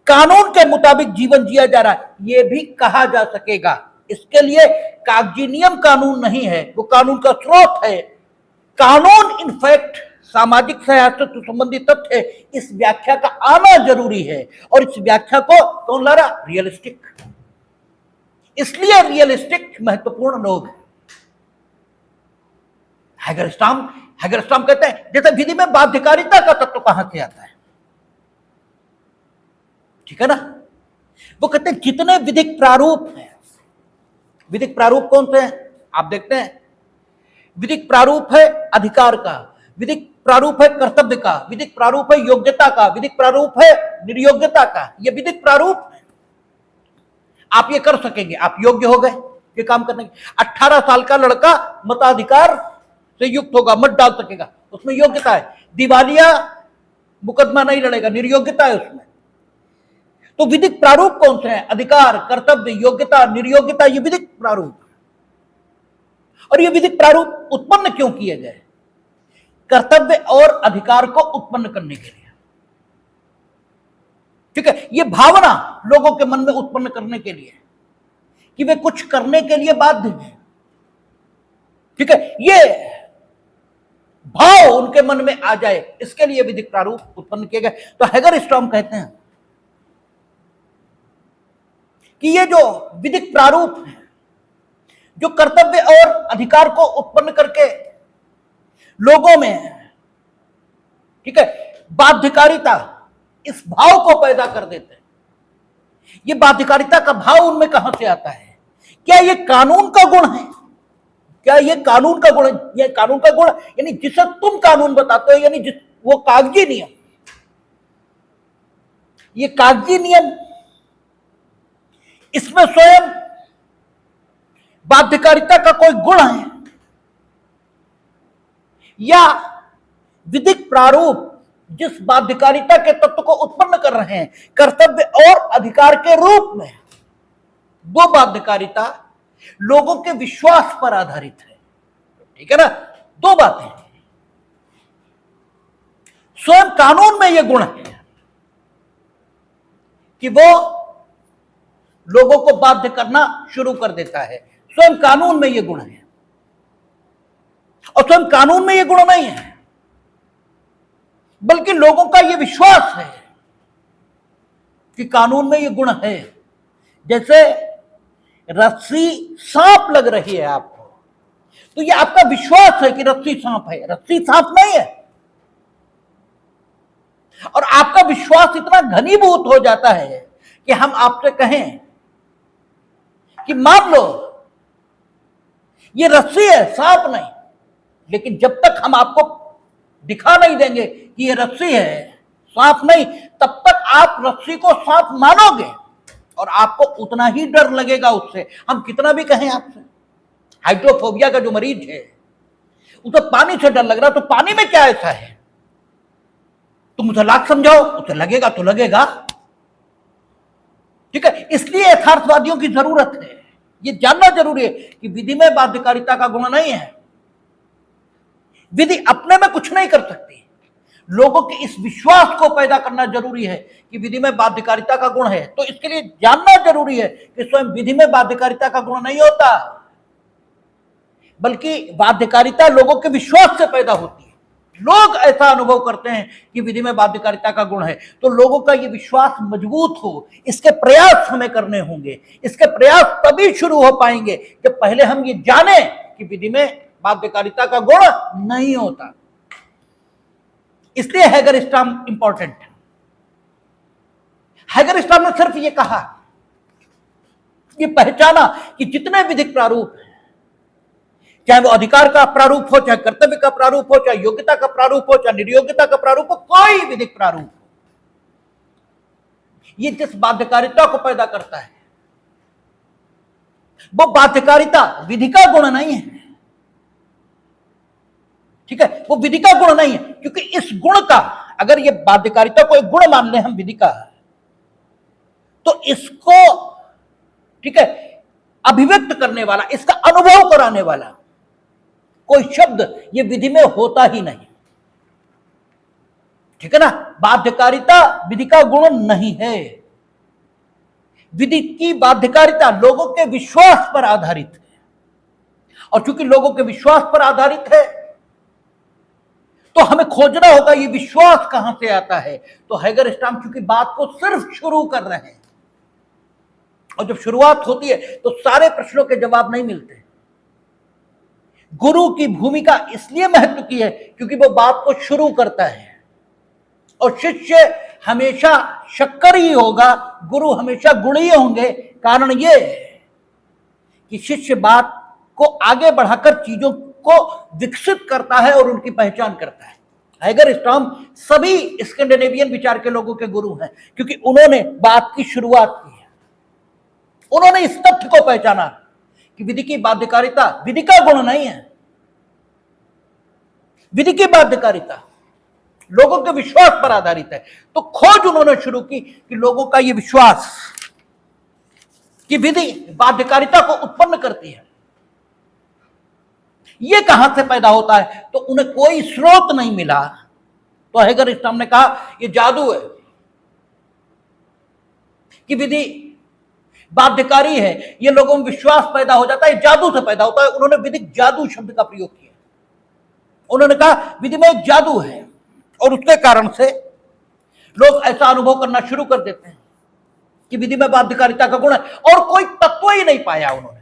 कानून के मुताबिक जीवन जिया जा रहा है यह भी कहा जा सकेगा। इसके लिए कागजी नियम कानून नहीं है, वो कानून का स्रोत है। कानून इनफैक्ट सामाजिक सह अस्तित्व संबंधी तथ्य, इस व्याख्या का आना जरूरी है। और इस व्याख्या को कौन ला रहा? रियलिस्टिक। इसलिए रियलिस्टिक महत्वपूर्ण लोग हैं। हैगरस्टाम कहते हैं जैसे विधि में बाध्यकारिता का तत्व कहां से आता है, ठीक है ना। वो कहते हैं जितने विधिक प्रारूप हैं, विधिक प्रारूप कौन से हैं आप देखते हैं। विधिक प्रारूप है अधिकार का, विधिक प्रारूप है कर्तव्य का, विधिक प्रारूप है योग्यता का, विधिक प्रारूप है निर्योग्यता का। ये विधिक प्रारूप है। आप ये कर सकेंगे, आप योग्य हो गए ये काम करने के। 18 साल का लड़का मताधिकार से युक्त होगा, मत डाल सकेगा, उसमें योग्यता है। दिवालिया मुकदमा नहीं लड़ेगा, निर्योग्यता है उसमें। तो विधिक प्रारूप कौन से हैं? अधिकार, कर्तव्य, योग्यता, निर्योग्यता, ये विधिक प्रारूप। और ये विधिक प्रारूप उत्पन्न क्यों किए गए? कर्तव्य और अधिकार को उत्पन्न करने के लिए, ठीक है। ये भावना लोगों के मन में उत्पन्न करने के लिए कि वे कुछ करने के लिए बाध्य हैं, ठीक है। ये भाव उनके मन में आ जाए, इसके लिए विधिक प्रारूप उत्पन्न किए गए। तो हैगरस्ट्रॉम कहते हैं कि ये जो विधिक प्रारूप है, जो कर्तव्य और अधिकार को उत्पन्न करके लोगों में, ठीक है, बाध्यकारिता, इस भाव को पैदा कर देते हैं। ये बाध्यकारिता का भाव उनमें कहां से आता है? क्या ये कानून का गुण है? क्या ये कानून का गुण है? ये कानून का गुण यानी जिसे तुम कानून बताते हो, यानी वो कागजी नियम, ये कागजी नियम, इसमें स्वयं बाध्यकारिता का कोई गुण है? या विधिक प्रारूप जिस बाध्यकारिता के तत्व को उत्पन्न कर रहे हैं, कर्तव्य और अधिकार के रूप में, वो बाध्यकारिता लोगों के विश्वास पर आधारित है, ठीक है ना। दो बातें, स्वयं कानून में यह गुण है कि वो लोगों को बाध्य करना शुरू कर देता है, स्वयं कानून में यह गुण है। और स्वयं कानून में यह गुण नहीं है, बल्कि लोगों का यह विश्वास है कि कानून में यह गुण है। जैसे रस्सी सांप लग रही है आपको, तो यह आपका विश्वास है कि रस्सी सांप है, रस्सी सांप नहीं है। और आपका विश्वास इतना घनीभूत हो जाता है कि हम आपसे कहें कि मान लो ये रस्सी है, सांप नहीं, लेकिन जब तक हम आपको दिखा नहीं देंगे कि ये रस्सी है, सांप नहीं, तब तक आप रस्सी को सांप मानोगे और आपको उतना ही डर लगेगा उससे। हम कितना भी कहें आपसे, हाइड्रोफोबिया का जो मरीज है उसे पानी से डर लग रहा, तो पानी में क्या ऐसा है? तुम उसे लाख समझाओ, उसे लगेगा तो लगेगा, ठीक है। इसलिए यथार्थवादियों की जरूरत है, ये जानना जरूरी है कि विधि में बाध्यकारिता का गुण नहीं है। विधि अपने में कुछ नहीं कर सकती, लोगों के इस विश्वास को पैदा करना जरूरी है कि विधि में बाध्यकारिता का गुण है। तो इसके लिए जानना जरूरी है कि स्वयं विधि में बाध्यकारिता का गुण नहीं होता, बल्कि बाध्यकारिता लोगों के विश्वास से पैदा होती है। लोग ऐसा अनुभव करते हैं कि विधि में बाध्यकारिता का गुण है, तो लोगों का ये विश्वास मजबूत हो, इसके प्रयास हमें करने होंगे। इसके प्रयास तभी शुरू हो पाएंगे जब पहले हम ये जाने कि विधि में बाध्यकारिता का गुण नहीं होता। इसलिए हैगरस्ट्रॉम इंपॉर्टेंट है। हैगरस्ट्रॉम ने सिर्फ ये कहा, ये पहचाना कि जितने विधिक प्रारूप हैं, चाहे वो अधिकार का प्रारूप हो, चाहे कर्तव्य का प्रारूप हो, चाहे योग्यता का प्रारूप हो, चाहे निर्योग्यता का प्रारूप हो, कोई विधिक प्रारूप हो, ये जिस बाध्यकारिता को पैदा करता है, वो बाध्यकारिता विधि का गुण नहीं है, ठीक है। वो विधि का गुण नहीं है, क्योंकि इस गुण का, अगर ये बाध्यकारिता को एक गुण मान ले हम विधि का, तो इसको, ठीक है, अभिव्यक्त करने वाला, इसका अनुभव कराने वाला कोई शब्द ये विधि में होता ही नहीं, ठीक है ना। बाध्यकारिता विधि का गुण नहीं है। विधि की बाध्यकारिता लोगों के विश्वास पर आधारित है, और चूंकि लोगों के विश्वास पर आधारित है, तो हमें खोजना होगा ये विश्वास कहां से आता है। तो हैगरस्ट्रॉम चूंकि बात को सिर्फ शुरू कर रहे हैं, और जब शुरुआत होती है तो सारे प्रश्नों के जवाब नहीं मिलते। गुरु की भूमिका इसलिए महत्व की है क्योंकि वो बात को शुरू करता है, और शिष्य हमेशा शक्कर ही होगा, गुरु हमेशा गुण ही होंगे। कारण ये कि शिष्य बात को आगे बढ़ाकर चीजों को विकसित करता है और उनकी पहचान करता है। हैगरस्ट्रॉम सभी स्कैंडिनेवियन विचार के लोगों के गुरु हैं, क्योंकि उन्होंने बात की शुरुआत की है। उन्होंने इस तथ्य को पहचाना कि विधि की बाध्यकारिता विधि का गुण नहीं है। विधि की बाध्यकारिता लोगों के विश्वास पर आधारित है। तो खोज उन्होंने शुरू की कि लोगों का यह विश्वास कि विधि बाध्यकारिता को उत्पन्न करती है, यह कहां से पैदा होता है। तो उन्हें कोई स्रोत नहीं मिला। तो हेगर स्टर्म ने कहा यह जादू है, कि विधि बाध्यकारी है, यह लोगों में विश्वास पैदा हो जाता है, जादू से पैदा होता है। उन्होंने विधिक जादू शब्द का प्रयोग किया। उन्होंने कहा विधि में एक जादू है और उसके कारण से लोग ऐसा अनुभव करना शुरू कर देते हैं कि विधि में बाध्यकारिता का गुण है, और कोई तत्व ही नहीं पाया उन्होंने।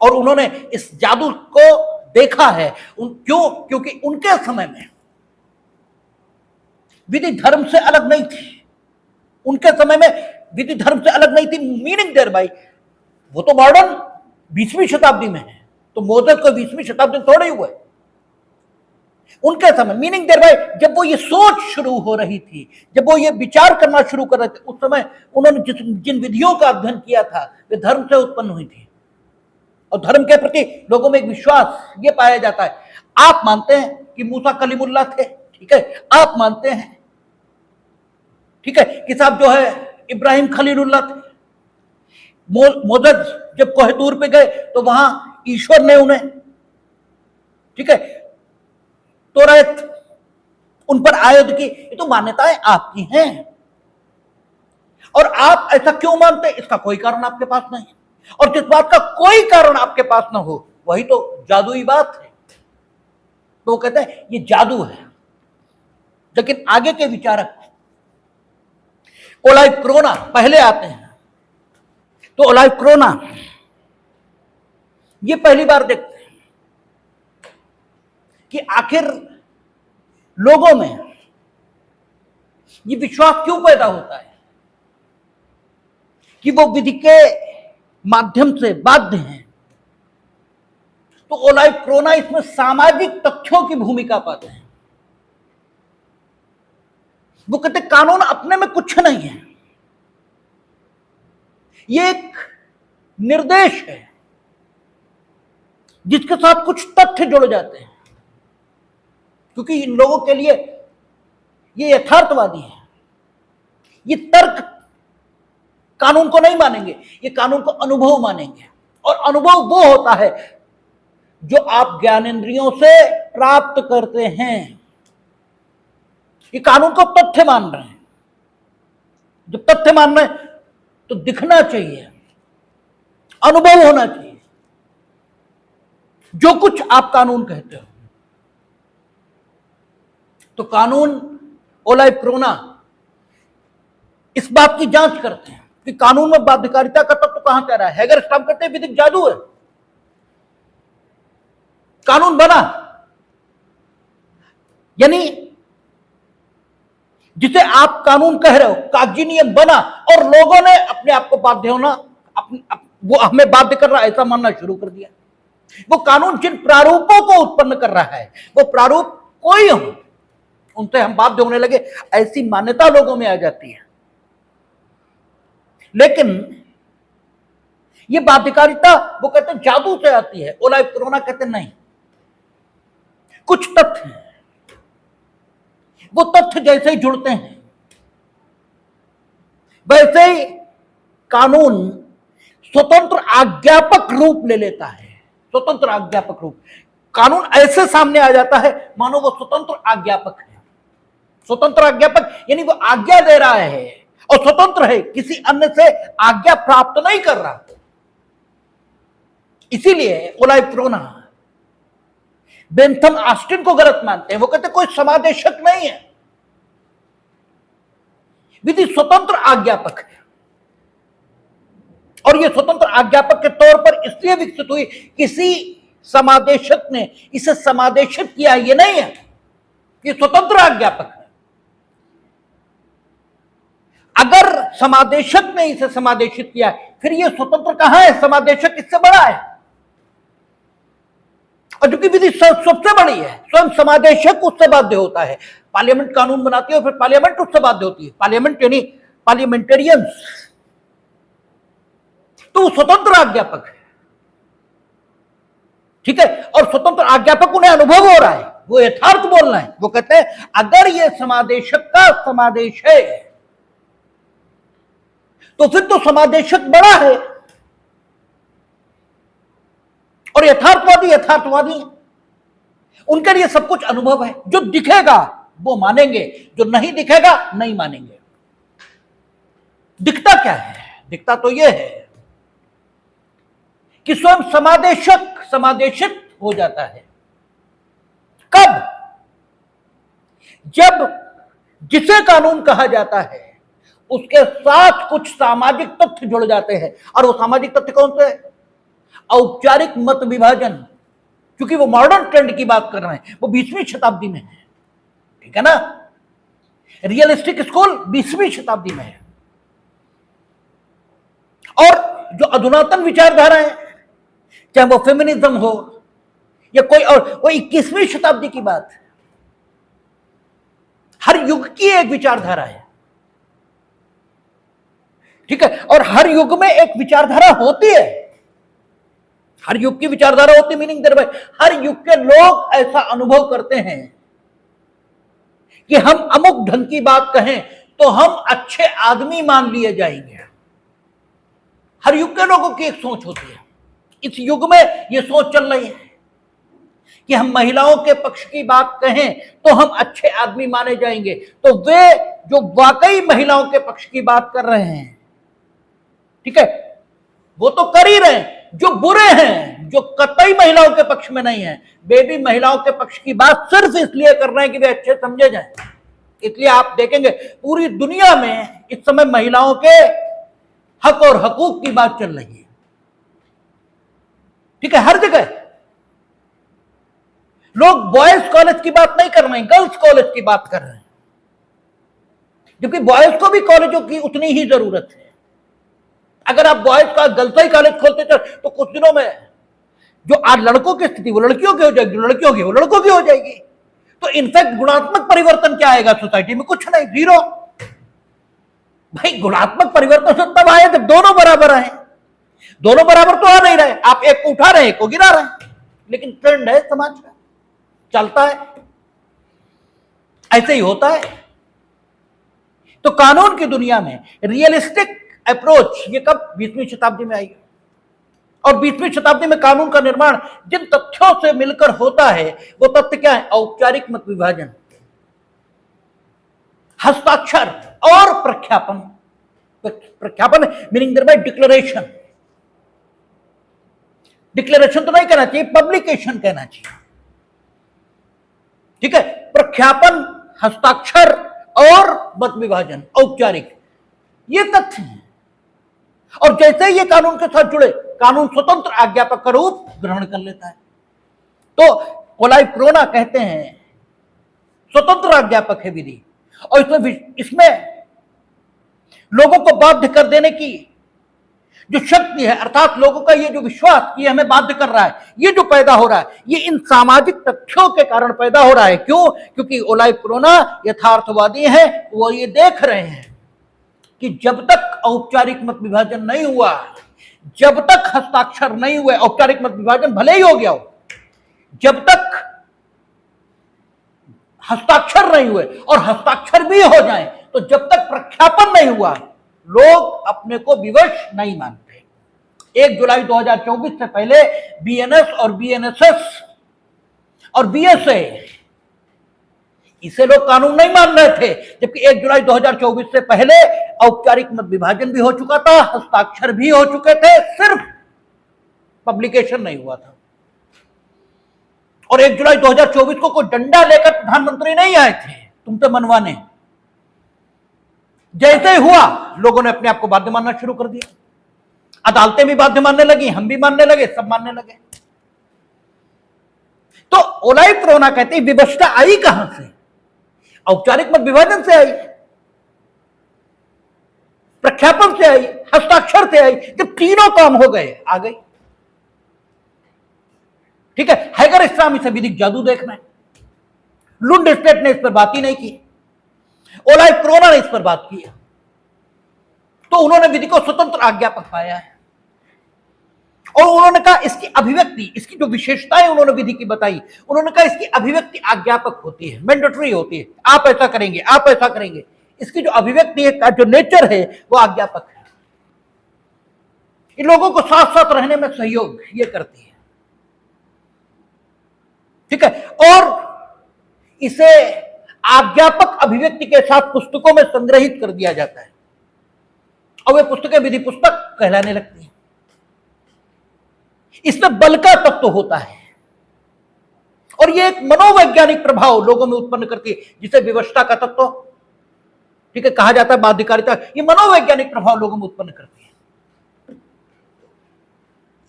और उन्होंने इस जादू को देखा है। क्योंकि उनके समय में विधि धर्म से अलग नहीं थी। उनके समय में विधि धर्म से अलग नहीं थी। मीनिंग देयर बाय, वो तो मॉडर्न 20वीं शताब्दी में है, तो मोसेस को 20वीं शताब्दी थोड़े ही हुए। उनके समय मीनिंग देयर बाय, जब वो ये सोच शुरू हो रही थी, जब वो ये विचार करना शुरू कर रहे थे, उस समय उन्होंने जिन विधियों का अध्ययन किया था वे धर्म से उत्पन्न हुई थी। और धर्म के प्रति लोगों में एक विश्वास ये पाया जाता है। आप मानते हैं कि मूसा कलीमुल्लाह थे, ठीक है, आप मानते हैं, ठीक है, कि साहब जो है इब्राहिम खलीलुल्लाह थे। मोसेस जब कोह तूर पे गए तो वहां ईश्वर ने उन्हें, ठीक है, तौरात उन पर आयद की। ये तो मान्यताएं आपकी हैं, और आप ऐसा क्यों मानते हैं इसका कोई कारण आपके पास नहीं। और जिस बात का कोई कारण आपके पास ना हो वही तो जादुई बात है। तो वो कहते हैं ये जादू है। लेकिन आगे के विचारक ओलाइव क्रोना पहले आते हैं। तो ओलाइव क्रोना ये पहली बार देखते हैं कि आखिर लोगों में ये विश्वास क्यों पैदा होता है कि वो विधि के माध्यम से बाध्य हैं। तो ओलाइव क्रोना इसमें सामाजिक तथ्यों की भूमिका पाते हैं। वो कहते कानून अपने में कुछ नहीं है, ये एक निर्देश है जिसके साथ कुछ तथ्य जुड़ जाते हैं। क्योंकि इन लोगों के लिए ये यथार्थवादी है, ये तर्क कानून को नहीं मानेंगे, ये कानून को अनुभव मानेंगे। और अनुभव वो होता है जो आप ज्ञानेंद्रियों से प्राप्त करते हैं। ये कानून को तथ्य मान रहे हैं। जब तथ्य मान रहे हैं तो दिखना चाहिए, अनुभव होना चाहिए। जो कुछ आप कानून कहते हो, तो कानून ओलाइव क्रोना इस बात की जांच करते हैं कि कानून में बाध्यकारिता का तत्व कहां कह रहा है। हेगर स्टर्म कहते हैं विधिक जादू है, कानून बना, यानी जिसे आप कानून कह रहे हो कागजी नियम बना, और लोगों ने अपने आप को बाध्य होना, वो हमें बाध्य कर रहा है ऐसा मानना शुरू कर दिया। वो कानून जिन प्रारूपों को उत्पन्न कर रहा है वो प्रारूप कोई हो, उनसे हम बाध्य होने लगे, ऐसी मान्यता लोगों में आ जाती है। लेकिन ये बाध्यकारिता वो कहते हैं जादू से आती है। ओलाइव क्रोना कहते नहीं, कुछ तथ्य हैं, वो तथ्य जैसे ही जुड़ते हैं वैसे ही कानून स्वतंत्र आज्ञापक रूप ले लेता है। स्वतंत्र आज्ञापक रूप, कानून ऐसे सामने आ जाता है मानो वो स्वतंत्र आज्ञापक है। स्वतंत्र आज्ञापक यानी वो आज्ञा दे रहा है और स्वतंत्र है, किसी अन्य से आज्ञा प्राप्त नहीं कर रहा। इसीलिए ओलाइव क्रोना बेंथम ऑस्टिन को गलत मानते हैं। वो कहते कोई समादेशक नहीं है, विधि स्वतंत्र आज्ञापक है। और यह स्वतंत्र आज्ञापक के तौर पर इसलिए विकसित हुई, किसी समादेशक ने इसे समादेशित किया, यह नहीं है, ये स्वतंत्र आज्ञापक है। अगर समादेशक ने इसे समादेशित किया फिर यह स्वतंत्र कहां है, समादेशक इससे बड़ा है। और चूंकि विधि सबसे बड़ी है, स्वयं समादेशक उससे बाध्य होता है। पार्लियामेंट कानून बनाती है और फिर पार्लियामेंट उससे बाध्य होती है। पार्लियामेंट यानी पार्लियामेंटेरियंस, तो वो स्वतंत्र आज्ञापक है, ठीक है। और स्वतंत्र आज्ञापक उन्हें अनुभव हो रहा है, वो यथार्थ बोल रहे हैं। वो कहते हैं अगर ये समादेशक का समादेश है तो फिर तो समादेशक बड़ा है, और यथार्थवादी यथार्थवादी है, उनके लिए सब कुछ अनुभव है। जो दिखेगा वो मानेंगे, जो नहीं दिखेगा नहीं मानेंगे। दिखता क्या है? दिखता तो यह है कि स्वयं समादेशक समादेशित हो जाता है। कब? जब जिसे कानून कहा जाता है उसके साथ कुछ सामाजिक तथ्य जुड़ जाते हैं। और वो सामाजिक तथ्य कौन से? औपचारिक मत विभाजन। क्योंकि वो मॉडर्न ट्रेंड की बात कर रहे हैं, वो 20वीं शताब्दी में है, ठीक है ना। रियलिस्टिक स्कूल 20वीं शताब्दी में है, और जो अधुनातन विचारधारा है, चाहे वो फेमिनिज्म हो या कोई और, वो 21वीं शताब्दी की बात है। हर युग की एक विचारधारा है, ठीक है। और हर युग में एक विचारधारा होती है, हर युग की विचारधारा होती है। मीनिंग देर भाई, हर युग के लोग ऐसा अनुभव करते हैं कि हम अमुक ढंग की बात कहें तो हम अच्छे आदमी मान लिए जाएंगे। हर युग के लोगों की एक सोच होती है। इस युग में यह सोच चल रही है कि हम महिलाओं के पक्ष की बात कहें तो हम अच्छे आदमी माने जाएंगे। तो वे जो वाकई महिलाओं के पक्ष की बात कर रहे हैं, ठीक है, वो तो कर ही रहे हैं। जो बुरे हैं, जो कतई महिलाओं के पक्ष में नहीं है, वे भी महिलाओं के पक्ष की बात सिर्फ इसलिए कर रहे हैं कि वे अच्छे समझे जाएं। इसलिए आप देखेंगे पूरी दुनिया में इस समय महिलाओं के हक और हकूक की बात चल रही है, ठीक है। हर जगह लोग बॉयज कॉलेज की बात नहीं कर रहे हैं, गर्ल्स कॉलेज की बात कर रहे हैं, जबकि बॉयज को भी कॉलेजों की उतनी ही जरूरत है। अगर आप बॉयज का गर्ल्स कॉलेज खोलते तो कुछ दिनों में जो आज लड़कों की स्थिति वो लड़कियों की हो जाएगी, जो लड़कियों की वो लड़कों की हो जाएगी। तो इनफैक्ट गुणात्मक परिवर्तन क्या आएगा सोसाइटी में? कुछ नहीं, जीरो। भाई गुणात्मक परिवर्तन तो तब आए जब दोनों बराबर आए। दोनों बराबर तो आ नहीं रहे, आप एक को उठा रहे हैं, एक को गिरा रहे हैं। लेकिन ट्रेंड है समाज का, चलता है, ऐसे ही होता है। तो कानून की दुनिया में रियलिस्टिक अप्रोच ये कब? 20वीं शताब्दी में आई। और 20वीं शताब्दी में कानून का निर्माण जिन तथ्यों से मिलकर होता है वो तथ्य क्या है? औपचारिक मत विभाजन, हस्ताक्षर और प्रख्यापन। प्रख्यापन meaning thereby declaration. Declaration तो नहीं कहना चाहिए, पब्लिकेशन कहना चाहिए, ठीक है। प्रख्यापन, हस्ताक्षर और मत विभाजन, औपचारिक, ये तथ्य हैं। और जैसे ही ये कानून के साथ जुड़े, कानून स्वतंत्र आज्ञापक का रूप ग्रहण कर लेता है। तो ओलाई प्रोना कहते हैं स्वतंत्र आज्ञापक है विधि, और इसमें लोगों को बाध्य कर देने की जो शक्ति है, अर्थात लोगों का ये जो विश्वास कि हमें बाध्य कर रहा है, ये जो पैदा हो रहा है, ये इन सामाजिक तथ्यों के कारण पैदा हो रहा है। क्यों? क्योंकि ओलाई प्रोना यथार्थवादी है, वो ये देख रहे हैं कि जब तक औपचारिक मत विभाजन नहीं हुआ, जब तक हस्ताक्षर नहीं हुए, औपचारिक मत विभाजन भले ही हो गया हो, जब तक हस्ताक्षर नहीं हुए, और हस्ताक्षर भी हो जाए तो जब तक प्रख्यापन नहीं हुआ, लोग अपने को विवश नहीं मानते। 1 जुलाई 2024 से पहले बीएनएस और बीएनएसएस और बीएसए, इसे लोग कानून नहीं मान रहे थे, जबकि 1 जुलाई 2024 से पहले औपचारिक मत विभाजन भी हो चुका था, हस्ताक्षर भी हो चुके थे, सिर्फ पब्लिकेशन नहीं हुआ था। और 1 जुलाई 2024 को कोई डंडा लेकर प्रधानमंत्री नहीं आए थे तुमसे मनवाने। जैसे ही हुआ, लोगों ने अपने आप को बाध्य मानना शुरू कर दिया। अदालतें भी बाध्य मानने लगी, हम भी मानने लगे, सब मानने लगे। तो ओलाई प्रोना कहते हैं विवशता आई कहां से? औपचारिक मत विभाजन से आई, प्रख्यापन से आई, हस्ताक्षर से आई। जब तीनों काम हो गए, आ गई, ठीक है। हैगर इस्लामी से विधिक जादू देखना है, लुंड स्टेट ने इस पर बात ही नहीं की, ओलाई प्रोना ने इस पर बात की है। तो उन्होंने विधि को स्वतंत्र आज्ञापक पाया है। और उन्होंने कहा इसकी अभिव्यक्ति, इसकी जो विशेषताएं उन्होंने विधि की बताई, उन्होंने कहा इसकी अभिव्यक्ति आज्ञापक होती है, मैंडेटरी होती है, आप ऐसा करेंगे, आप ऐसा करेंगे। इसकी जो अभिव्यक्ति है, जो नेचर है, वो आज्ञापक है। इन लोगों को साथ साथ रहने में सहयोग ये करती है, ठीक है। और इसे आज्ञापक अभिव्यक्ति के साथ पुस्तकों में संग्रहित कर दिया जाता है और वे पुस्तकें विधि पुस्तक कहलाने लगती हैं। इसमें बल का तत्व होता है और यह एक मनोवैज्ञानिक प्रभाव लोगों में उत्पन्न करती है, जिसे विवशता का तत्व, ठीक है, कहा जाता है, बाध्यकारिता। ये मनोवैज्ञानिक प्रभाव लोगों में उत्पन्न करती है,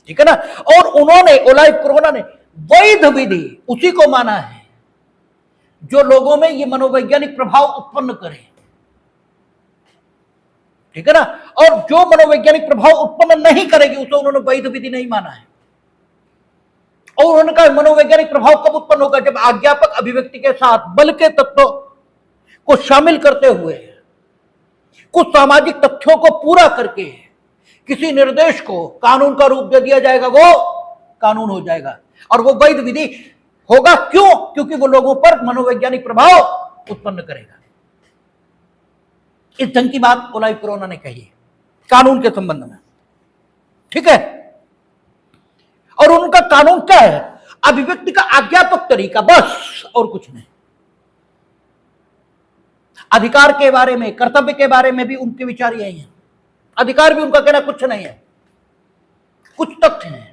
ठीक है ना। और उन्होंने, ओलाइव कोरोना ने वैध विधि उसी को माना है जो लोगों में ये मनोवैज्ञानिक प्रभाव उत्पन्न करे, ठीक है ना। और जो मनोवैज्ञानिक प्रभाव उत्पन्न नहीं करेगी उसे उन्होंने वैध विधि नहीं माना है। और उन्होंने कहा मनोवैज्ञानिक प्रभाव कब उत्पन्न होगा, जब आज्ञापक अभिव्यक्ति के साथ बल के तत्वों को शामिल करते हुए कुछ सामाजिक तथ्यों को पूरा करके किसी निर्देश को कानून का रूप दे दिया जाएगा, वो कानून हो जाएगा और वो वैध विधि होगा। क्यों? क्योंकि वो लोगों पर मनोवैज्ञानिक प्रभाव उत्पन्न करेगा। इस ढंग की बात ओलाइव कोरोना ने कही है कानून के संबंध में, ठीक है। और उनका कानून क्या है? अभिव्यक्ति का आज्ञापक तरीका, बस, और कुछ नहीं। अधिकार के बारे में, कर्तव्य के बारे में भी उनके विचार यही हैं। अधिकार भी उनका कहना कुछ नहीं है, कुछ तथ्य हैं।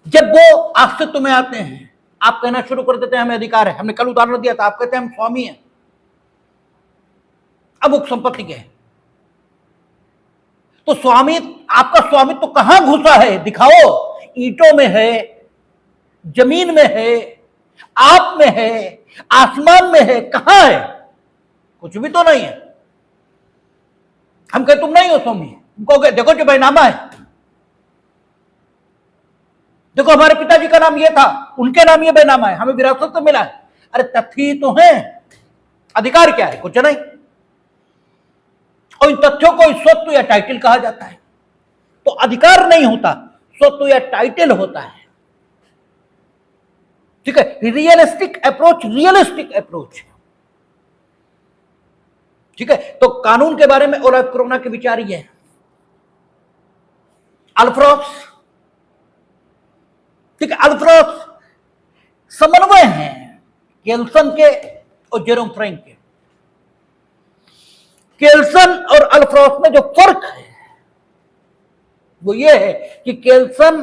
जब वो अस्तित्व में आते हैं, आप कहना शुरू कर देते हैं हमें अधिकार है। हमने कल उदाहरण दिया था, आप कहते हैं हम स्वामी हैं, अमुक संपत्ति के, तो स्वामी, आपका स्वामित्व तो कहां घुसा है? दिखाओ। ईंटों में है, जमीन में है, आप में है, आसमान में है, कहां है? कुछ भी तो नहीं है। हम कहे तुम नहीं हो स्वामी, तुम कहोगे देखो जो बैनामा है, देखो हमारे पिताजी का नाम ये था, उनके नाम ये बैनामा है, हमें विरासत तो मिला है। अरे तथ्य तो है, अधिकार क्या है? कुछ नहीं। और इन तथ्यों को स्वत्व या टाइटल कहा जाता है। तो अधिकार नहीं होता, स्वत्व या टाइटल होता है, ठीक है। रियलिस्टिक अप्रोच, रियलिस्टिक अप्रोच, ठीक है। तो कानून के बारे में ओलाइव कोरोना के विचार ये है। अल्फ्रोस, ठीक है, अल्फ्रोस समन्वय है केल्सन के और जेरोम फ्रैंक के। केल्सन और अल्फ्रोस में जो फर्क है वो ये है कि केल्सन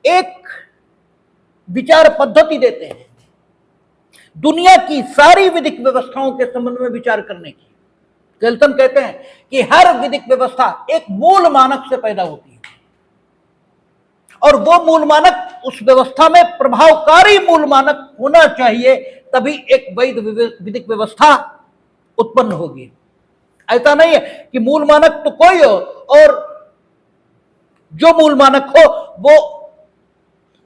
एक विचार पद्धति देते हैं दुनिया की सारी विधिक व्यवस्थाओं के संबंध में विचार करने की। केल्सन कहते हैं कि हर विधिक व्यवस्था एक मूल मानक से पैदा होती है और वो मूल मानक, उस व्यवस्था में प्रभावकारी मूल मानक होना चाहिए, तभी एक वैध विधिक व्यवस्था उत्पन्न होगी। ऐसा नहीं है कि मूल मानक तो कोई हो और जो मूल मानक हो वो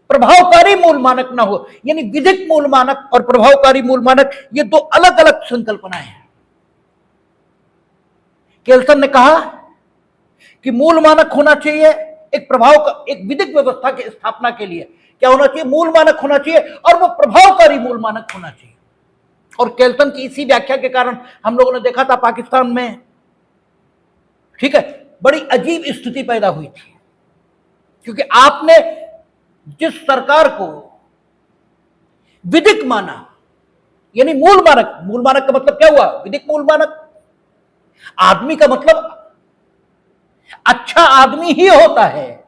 प्रभावकारी मूल मानक ना हो। यानी विधिक मूल मानक और प्रभावकारी मूल मानक, ये दो अलग अलग संकल्पनाएं हैं। केल्सन ने कहा कि मूल मानक होना चाहिए एक प्रभाव का, एक विधिक व्यवस्था की स्थापना के लिए क्या होना चाहिए? मूल मानक होना चाहिए और वो प्रभावकारी मूल मानक होना चाहिए। और केल्सन की इसी व्याख्या के कारण हम लोगों ने देखा था पाकिस्तान में, ठीक है, बड़ी अजीब स्थिति पैदा हुई थी, क्योंकि आपने जिस सरकार को विधिक माना, यानी मूल मानक, मूल मानक का मतलब क्या हुआ? विधिक मूल मानक। आदमी का मतलब अच्छा आदमी ही होता है,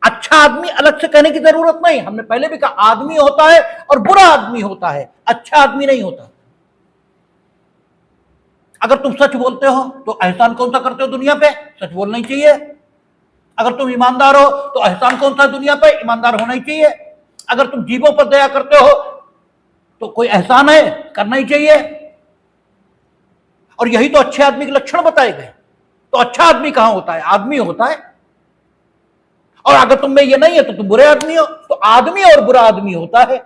अच्छा आदमी अलग से कहने की जरूरत नहीं। हमने पहले भी कहा आदमी होता है और बुरा आदमी होता है, अच्छा आदमी नहीं होता। अगर तुम सच बोलते हो तो एहसान कौन सा करते हो दुनिया पे? सच बोलना ही चाहिए। अगर तुम ईमानदार हो तो एहसान कौन सा दुनिया पे? ईमानदार होना ही चाहिए। अगर तुम जीवों पर दया करते हो तो कोई एहसान है, करना ही चाहिए। और यही तो अच्छे आदमी के लक्षण बताए गए। तो अच्छा आदमी कहां होता है? आदमी होता है। और अगर तुम में ये नहीं है तो तुम बुरे आदमी हो। तो आदमी और बुरा आदमी होता है,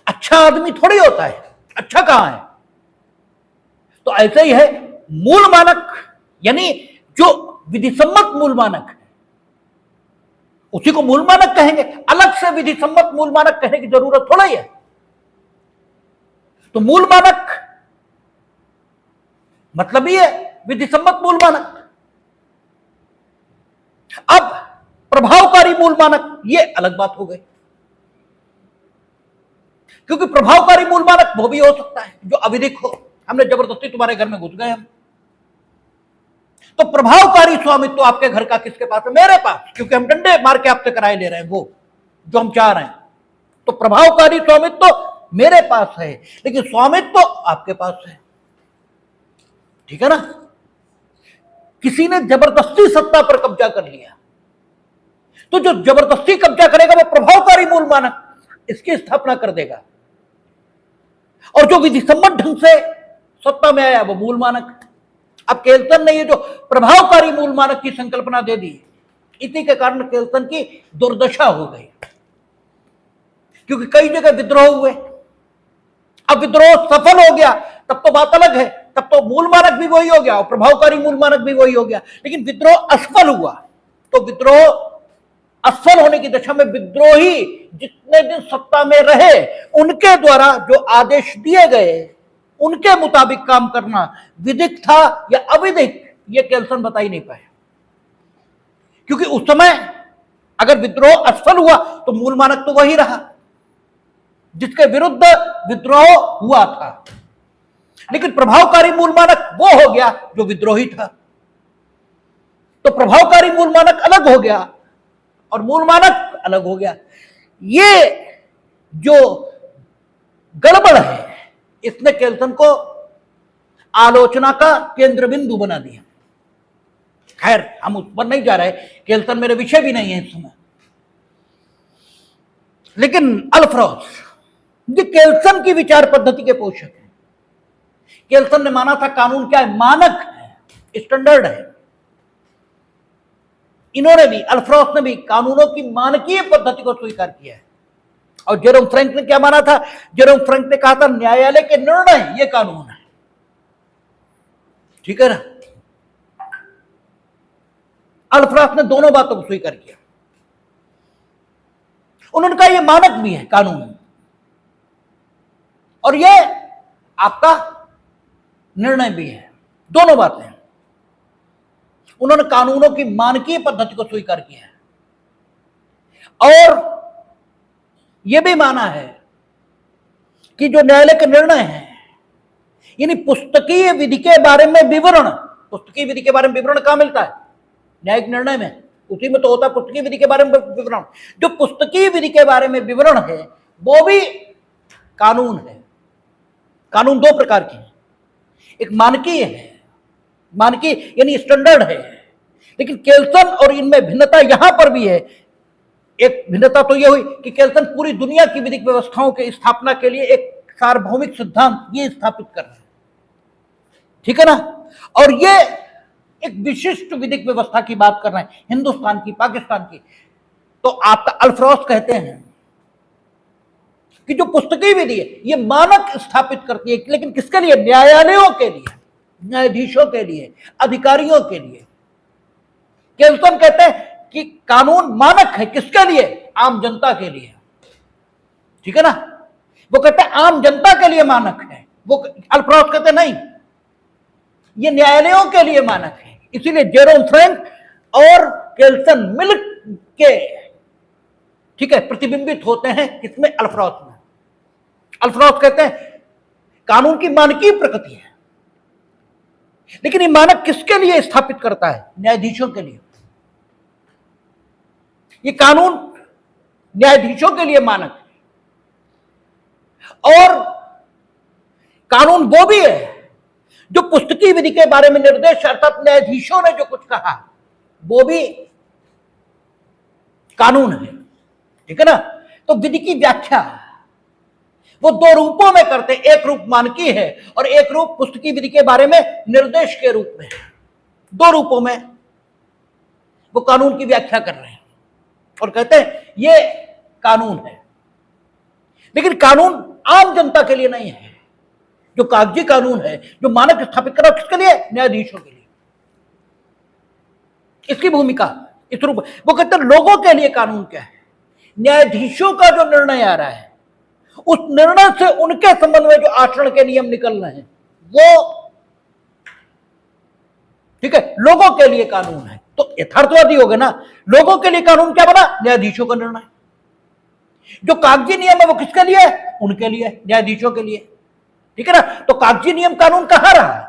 अच्छा आदमी थोड़ी होता है। अच्छा कहां है? तो ऐसे ही है मूल मानक, यानी जो विधि सम्मत मूल मानक है, उसी को मूल मानक कहेंगे। अलग से विधि सम्मत मूल मानक कहने की जरूरत थोड़ा ही है। तो मूल मानक मतलब ही है विधि सम्मत मूल मानक। अब प्रभावकारी मूल मानक, ये अलग बात हो गई, क्योंकि प्रभावकारी मूल मानक वो भी हो सकता है जो अविधिक हो। हमने जबरदस्ती तुम्हारे घर में घुस गए हम, तो प्रभावकारी स्वामित्व तो आपके घर का किसके पास है? मेरे पास, क्योंकि हम डंडे मार के आपसे किराए ले रहे हैं वो जो हम चाह रहे हैं। तो प्रभावकारी स्वामित्व तो मेरे पास है, लेकिन स्वामित्व तो आपके पास है, ठीक है ना। किसी ने जबरदस्ती सत्ता पर कब्जा कर लिया, तो जो जबरदस्ती कब्जा करेगा वो प्रभावकारी मूल मानक इसकी स्थापना कर देगा, और जो विधि सम्मत ढंग से सत्ता में आया वो मूल मानक। अब केल्सन ने ये जो प्रभावकारी मूल मानक की संकल्पना दे दी, इसी के कारण केल्सन की दुर्दशा हो गई, क्योंकि कई जगह विद्रोह हुए। अब विद्रोह सफल हो गया तब तो बात अलग है, तब तो मूल मानक भी वही हो गया और प्रभावकारी मूल मानक भी वही हो गया। लेकिन विद्रोह असफल हुआ, तो विद्रोह असफल होने की दशा में विद्रोही जितने दिन सत्ता में रहे उनके द्वारा जो आदेश दिए गए उनके मुताबिक काम करना विधिक था या अविधिक, ये केल्सन बता ही नहीं पाए। क्योंकि उस समय अगर विद्रोह असफल हुआ तो मूल मानक तो वही रहा जिसके विरुद्ध विद्रोह हुआ था, लेकिन प्रभावकारी मूल मानक वो हो गया जो विद्रोही था। तो प्रभावकारी मूल मानक अलग हो गया और मूल मानक अलग हो गया। ये जो गड़बड़ है इसने केल्सन को आलोचना का केंद्र बिंदु बना दिया। खैर हम उस पर नहीं जा रहे, केल्सन मेरे विषय भी नहीं है इस समय। लेकिन अल्फ्रोस ये केल्सन की विचार पद्धति के पोषक हैं। केल्सन ने माना था कानून क्या है? मानक है, स्टैंडर्ड है। इन्होंने भी, अल्फ्रोस ने भी कानूनों की मानकीय पद्धति को स्वीकार किया है। और जेरोम फ्रैंक ने क्या माना था? जेरोम फ्रैंक ने कहा था न्यायालय के निर्णय ये कानून है, ठीक है ना। अल्फ्रोस ने दोनों बातों को स्वीकार किया। उन्होंने कहा ये मानक भी है कानून और ये आपका निर्णय भी है, दोनों बातें हैं। उन्होंने कानूनों की मानकीय पद्धति को स्वीकार किया है और यह भी माना है कि जो न्यायालय के निर्णय हैं, यानी पुस्तकीय विधि के बारे में विवरण, पुस्तकीय विधि के बारे में विवरण कहां मिलता है? न्यायिक निर्णय में, उसी में तो होता है पुस्तकीय विधि के बारे में विवरण। जो पुस्तकीय विधि के बारे में विवरण है वो भी कानून है। कानून दो प्रकार के हैं, एक मानकीय है, मानकीय यानी स्टैंडर्ड है, लेकिन केल्सन और इनमें भिन्नता यहां पर भी है। एक भिन्नता तो यह हुई कि केल्सन पूरी दुनिया की विधिक व्यवस्थाओं के स्थापना के लिए एक सार्वभौमिक सिद्धांत ये स्थापित कर रहे हैं, ठीक है ना। और ये एक विशिष्ट विधिक व्यवस्था की बात कर रहे हैं, हिंदुस्तान की, पाकिस्तान की। तो आपका अल्फ्रोस कहते हैं कि जो पुस्तकीय विधि है ये मानक स्थापित करती है, लेकिन किसके लिए? न्यायालयों के लिए, न्यायाधीशों के लिए, अधिकारियों के लिए। केल्सन कहते हैं कि कानून मानक है, किसके लिए? आम जनता के लिए, ठीक है ना। वो कहते हैं आम जनता के लिए मानक है, वो अल्फ्रोस कहते नहीं, ये न्यायालयों के लिए मानक है। इसीलिए जेरोम फ्रैंक और केल्सन मिल के, ठीक है, प्रतिबिंबित होते हैं किसमें? अल्फ्रोस में। अल्फ्रोस कहते हैं कानून की मानकीय प्रकृति है, लेकिन ये मानक किसके लिए स्थापित करता है? न्यायाधीशों के लिए। ये कानून न्यायाधीशों के लिए मानक है और कानून वो भी है जो पुस्तकीय विधि के बारे में निर्देश, अर्थात न्यायाधीशों ने जो कुछ कहा वो भी कानून है, ठीक है ना। तो विधि की व्याख्या वो दो रूपों में करते हैं, एक रूप मानकीय है और एक रूप पुस्तकीय विधि के बारे में निर्देश के रूप में। दो रूपों में वो कानून की व्याख्या कर रहे हैं और कहते हैं ये कानून है, लेकिन कानून आम जनता के लिए नहीं है। जो कागजी कानून है, जो मानक स्थापित करा, किसके लिए? न्यायाधीशों के लिए। इसकी भूमिका इस रूप, वो कहते हैं लोगों के लिए कानून क्या है, न्यायाधीशों का जो निर्णय आ रहा है उस निर्णय से उनके संबंध में जो आचरण के नियम निकल रहे हैं वो, ठीक है, लोगों के लिए कानून है। तो यथार्थवादी हो गए ना, लोगों के लिए कानून क्या बना, न्यायाधीशों का निर्णय। जो कागजी नियम है वो किसके लिए है, उनके लिए, न्यायाधीशों के लिए, ठीक है ना। तो कागजी नियम कानून कहां रहा,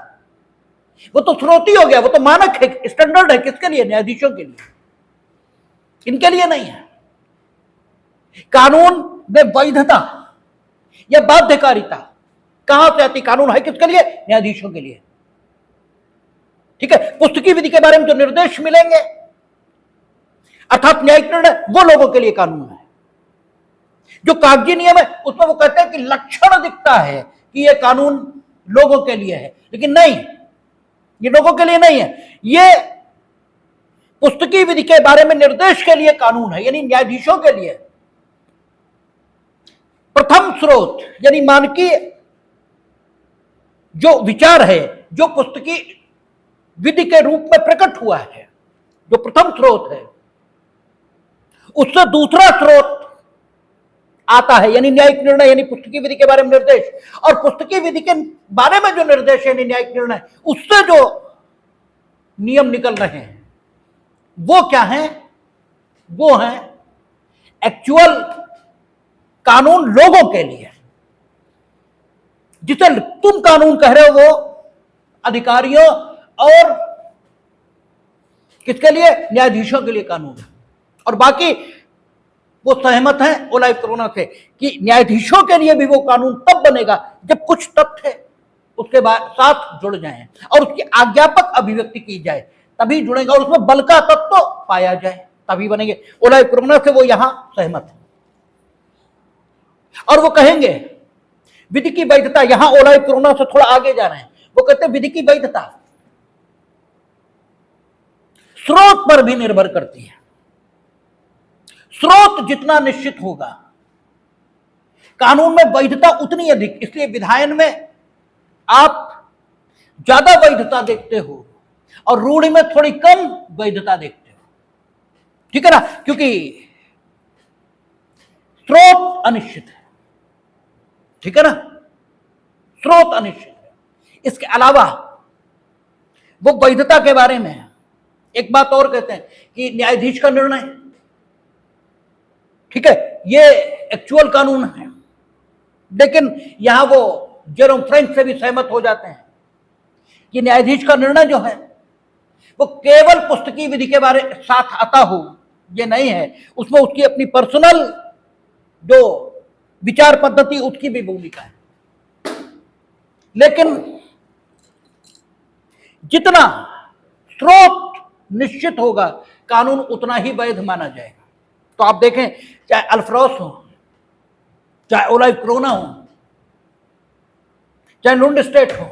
वो तो स्रोती हो गया, वो तो मानक है, स्टैंडर्ड है, किसके लिए, न्यायाधीशों के लिए, इनके लिए नहीं है। कानून में वैधता या बाध्यकारिता कहां से आती, कानून है किसके लिए, न्यायाधीशों के लिए, ठीक है। पुस्तकीय विधि के बारे में जो निर्देश मिलेंगे अर्थात न्यायिक निर्णय, वो लोगों के लिए कानून है। जो कागजी नियम है उसमें वो कहते हैं कि लक्षण दिखता है कि ये कानून लोगों के लिए है, लेकिन नहीं, ये लोगों के लिए नहीं है, ये पुस्तकीय विधि के बारे में निर्देश के लिए कानून है, यानी न्यायाधीशों के लिए। प्रथम स्रोत यानी मानकीय जो विचार है, जो पुस्तकीय विधि के रूप में प्रकट हुआ है, जो प्रथम स्रोत है, उससे दूसरा स्रोत आता है, यानी न्यायिक निर्णय, यानी पुस्तकीय विधि के बारे में निर्देश, और पुस्तकीय विधि के बारे में जो निर्देश है, यानी न्यायिक निर्णय, उससे जो नियम निकल रहे हैं वो क्या है, वो है एक्चुअल कानून लोगों के लिए। जिसे तुम कानून कह रहे हो वो अधिकारियों और किसके लिए, न्यायाधीशों के लिए कानून है। और बाकी वो सहमत हैं ओलाइव करोना से कि न्यायाधीशों के लिए भी वो कानून तब बनेगा जब कुछ तथ्य उसके बाद साथ जुड़ जाएं और उसकी आज्ञापक अभिव्यक्ति की जाए, तभी जुड़ेगा, और उसमें बल का तत्व पाया जाए, तभी बनेंगे। ओलाइव करोना से वो यहां सहमत है और वो कहेंगे विधि की वैधता, यहां ओलाइव करोना से थोड़ा आगे जा रहे हैं, वो कहते हैं विधि की वैधता स्रोत पर भी निर्भर करती है। स्रोत जितना निश्चित होगा कानून में वैधता उतनी अधिक, इसलिए विधायन में आप ज्यादा वैधता देखते हो और रूढ़ि में थोड़ी कम वैधता देखते हो, ठीक है ना, क्योंकि स्रोत अनिश्चित है, ठीक है ना, स्रोत अनिश्चित है। इसके अलावा वो वैधता के बारे में एक बात और कहते हैं कि न्यायाधीश का निर्णय, ठीक है, ये एक्चुअल कानून है, लेकिन यहां वो जेरोम फ्रेंच से भी सहमत हो जाते हैं कि न्यायाधीश का निर्णय जो है वो केवल पुस्तकीय विधि के बारे साथ आता हो ये नहीं है, उसमें उसकी अपनी पर्सनल जो विचार पद्धति उसकी भी भूमिका है। लेकिन जितना स्रोत निश्चित होगा कानून उतना ही वैध माना जाएगा। तो आप देखें, चाहे अल्फ्रोस हो, चाहे ओलाइव करोना हो, चाहे लुंडस्टेट हो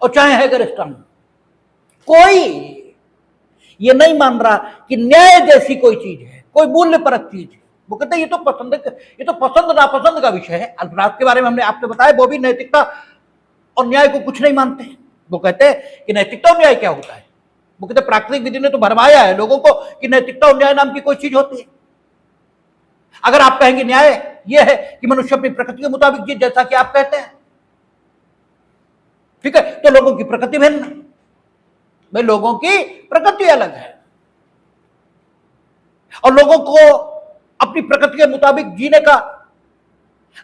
और चाहे हैगरस्टन हो, कोई ये नहीं मान रहा कि न्याय जैसी कोई चीज है, कोई मूल्य परक चीज है। वो कहते हैं ये तो पसंद नापसंद का विषय है। अल्फ्रास के बारे में हमने आपसे बताया, वो भी नैतिकता और न्याय को कुछ नहीं मानते। वो कहते हैं कि नैतिकता और न्याय क्या होता है। वो कहते हैं प्राकृतिक विधि ने तो भरमाया है लोगों को कि नैतिकता और न्याय नाम की कोई चीज होती है। अगर आप कहेंगे न्याय ये है कि मनुष्य अपनी प्रकृति के मुताबिक जी, जैसा कि आप कहते हैं, ठीक है, तो लोगों की प्रकृति भिन्न, भाई लोगों की प्रकृति अलग है और लोगों को अपनी प्रकृति के मुताबिक जीने का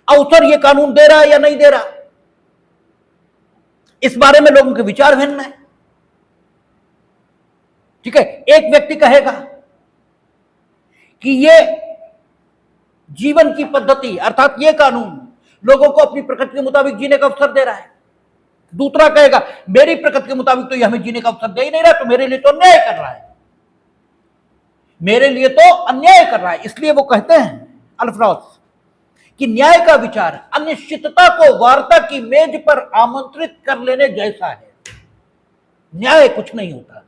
अवसर ये कानून दे रहा है या नहीं दे रहा, इस बारे में लोगों के विचार भिन्न है, ठीक है। एक व्यक्ति कहेगा कि ये जीवन की पद्धति अर्थात ये कानून लोगों को अपनी प्रकृति के मुताबिक जीने का अवसर दे रहा है। दूसरा कहेगा मेरी प्रकृति के मुताबिक तो ये हमें जीने का अवसर दे ही नहीं रहा, तो मेरे लिए तो अन्याय कर रहा है, मेरे लिए तो अन्याय कर रहा है। इसलिए वो कहते हैं अल्फ्रोस कि न्याय का विचार अनिश्चितता को वार्ता की मेज पर आमंत्रित कर लेने जैसा है। न्याय कुछ नहीं होता।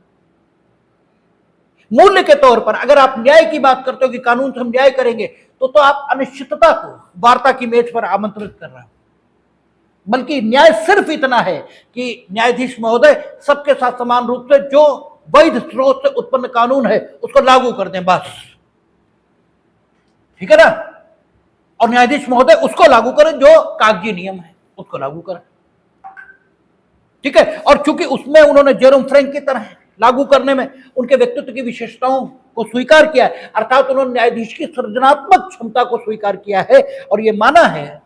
मूल्य के तौर पर अगर आप न्याय की बात करते हो कि कानून से हम न्याय करेंगे, तो आप अनिश्चितता को वार्ता की मेज पर आमंत्रित कर रहे हो। बल्कि न्याय सिर्फ इतना है कि न्यायाधीश महोदय सबके साथ समान रूप से जो वैध स्रोत से उत्पन्न कानून है उसको लागू कर दें बस, ठीक है ना। और न्यायाधीश महोदय उसको लागू करें जो कागजी नियम है उसको लागू करें, ठीक है। और चूंकि उसमें उन्होंने जेरोम फ्रैंक की तरह लागू करने में उनके व्यक्तित्व की विशेषताओं को स्वीकार किया है, अर्थात उन्होंने न्यायाधीश की सृजनात्मक क्षमता को स्वीकार किया है और यह माना है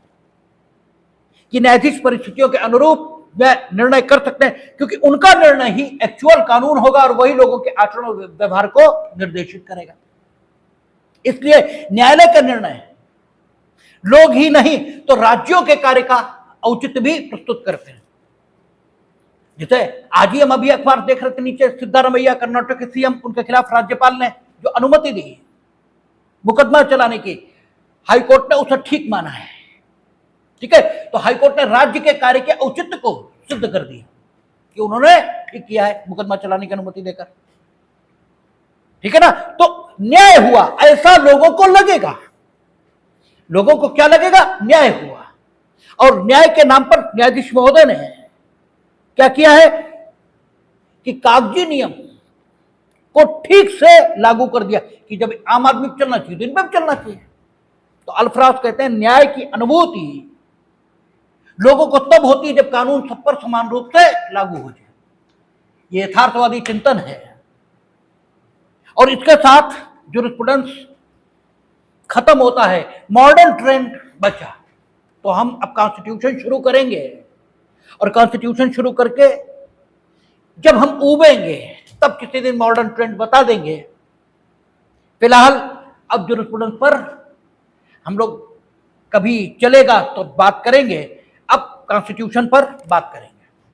कि न्यायाधीश परिस्थितियों के अनुरूप वह निर्णय कर सकते हैं, क्योंकि उनका निर्णय ही एक्चुअल कानून होगा और वही लोगों के आचरण और व्यवहार को निर्देशित करेगा। इसलिए न्यायालय का निर्णय लोग ही नहीं तो राज्यों के कार्य का औचित्य भी प्रस्तुत करते हैं। जैसे आज ही हम अभी अखबार देख रहे थे, नीचे सिद्धारमैया कर्नाटक के सीएम, उनके खिलाफ राज्यपाल ने जो अनुमति दी मुकदमा चलाने की, हाईकोर्ट ने उसे ठीक माना है, ठीक है। तो हाईकोर्ट ने राज्य के कार्य के औचित्य को सिद्ध कर दिया कि उन्होंने ठीक किया है मुकदमा चलाने की अनुमति देकर, ठीक है ना। तो न्याय हुआ ऐसा लोगों को लगेगा, लोगों को क्या लगेगा, न्याय हुआ। और न्याय के नाम पर न्यायाधीश महोदय ने क्या किया है कि कागजी नियम को ठीक से लागू कर दिया कि जब आम आदमी को चलना चाहिए तो इन पर चलना चाहिए। तो अल्फ्राज कहते हैं न्याय की अनुभूति लोगों को तब होती है जब कानून सब पर समान रूप से लागू हो जाए। ये यथार्थवादी चिंतन है और इसके साथ ज्यूरिस्प्रूडेंस खत्म होता है, मॉडर्न ट्रेंड बचा। तो हम अब कॉन्स्टिट्यूशन शुरू करेंगे और कॉन्स्टिट्यूशन शुरू करके जब हम उबेंगे तब किसी दिन मॉडर्न ट्रेंड बता देंगे। फिलहाल अब ज्यूरिस्प्रूडेंस पर हम लोग कभी चलेगा तो बात करेंगे, अब कॉन्स्टिट्यूशन पर बात करेंगे।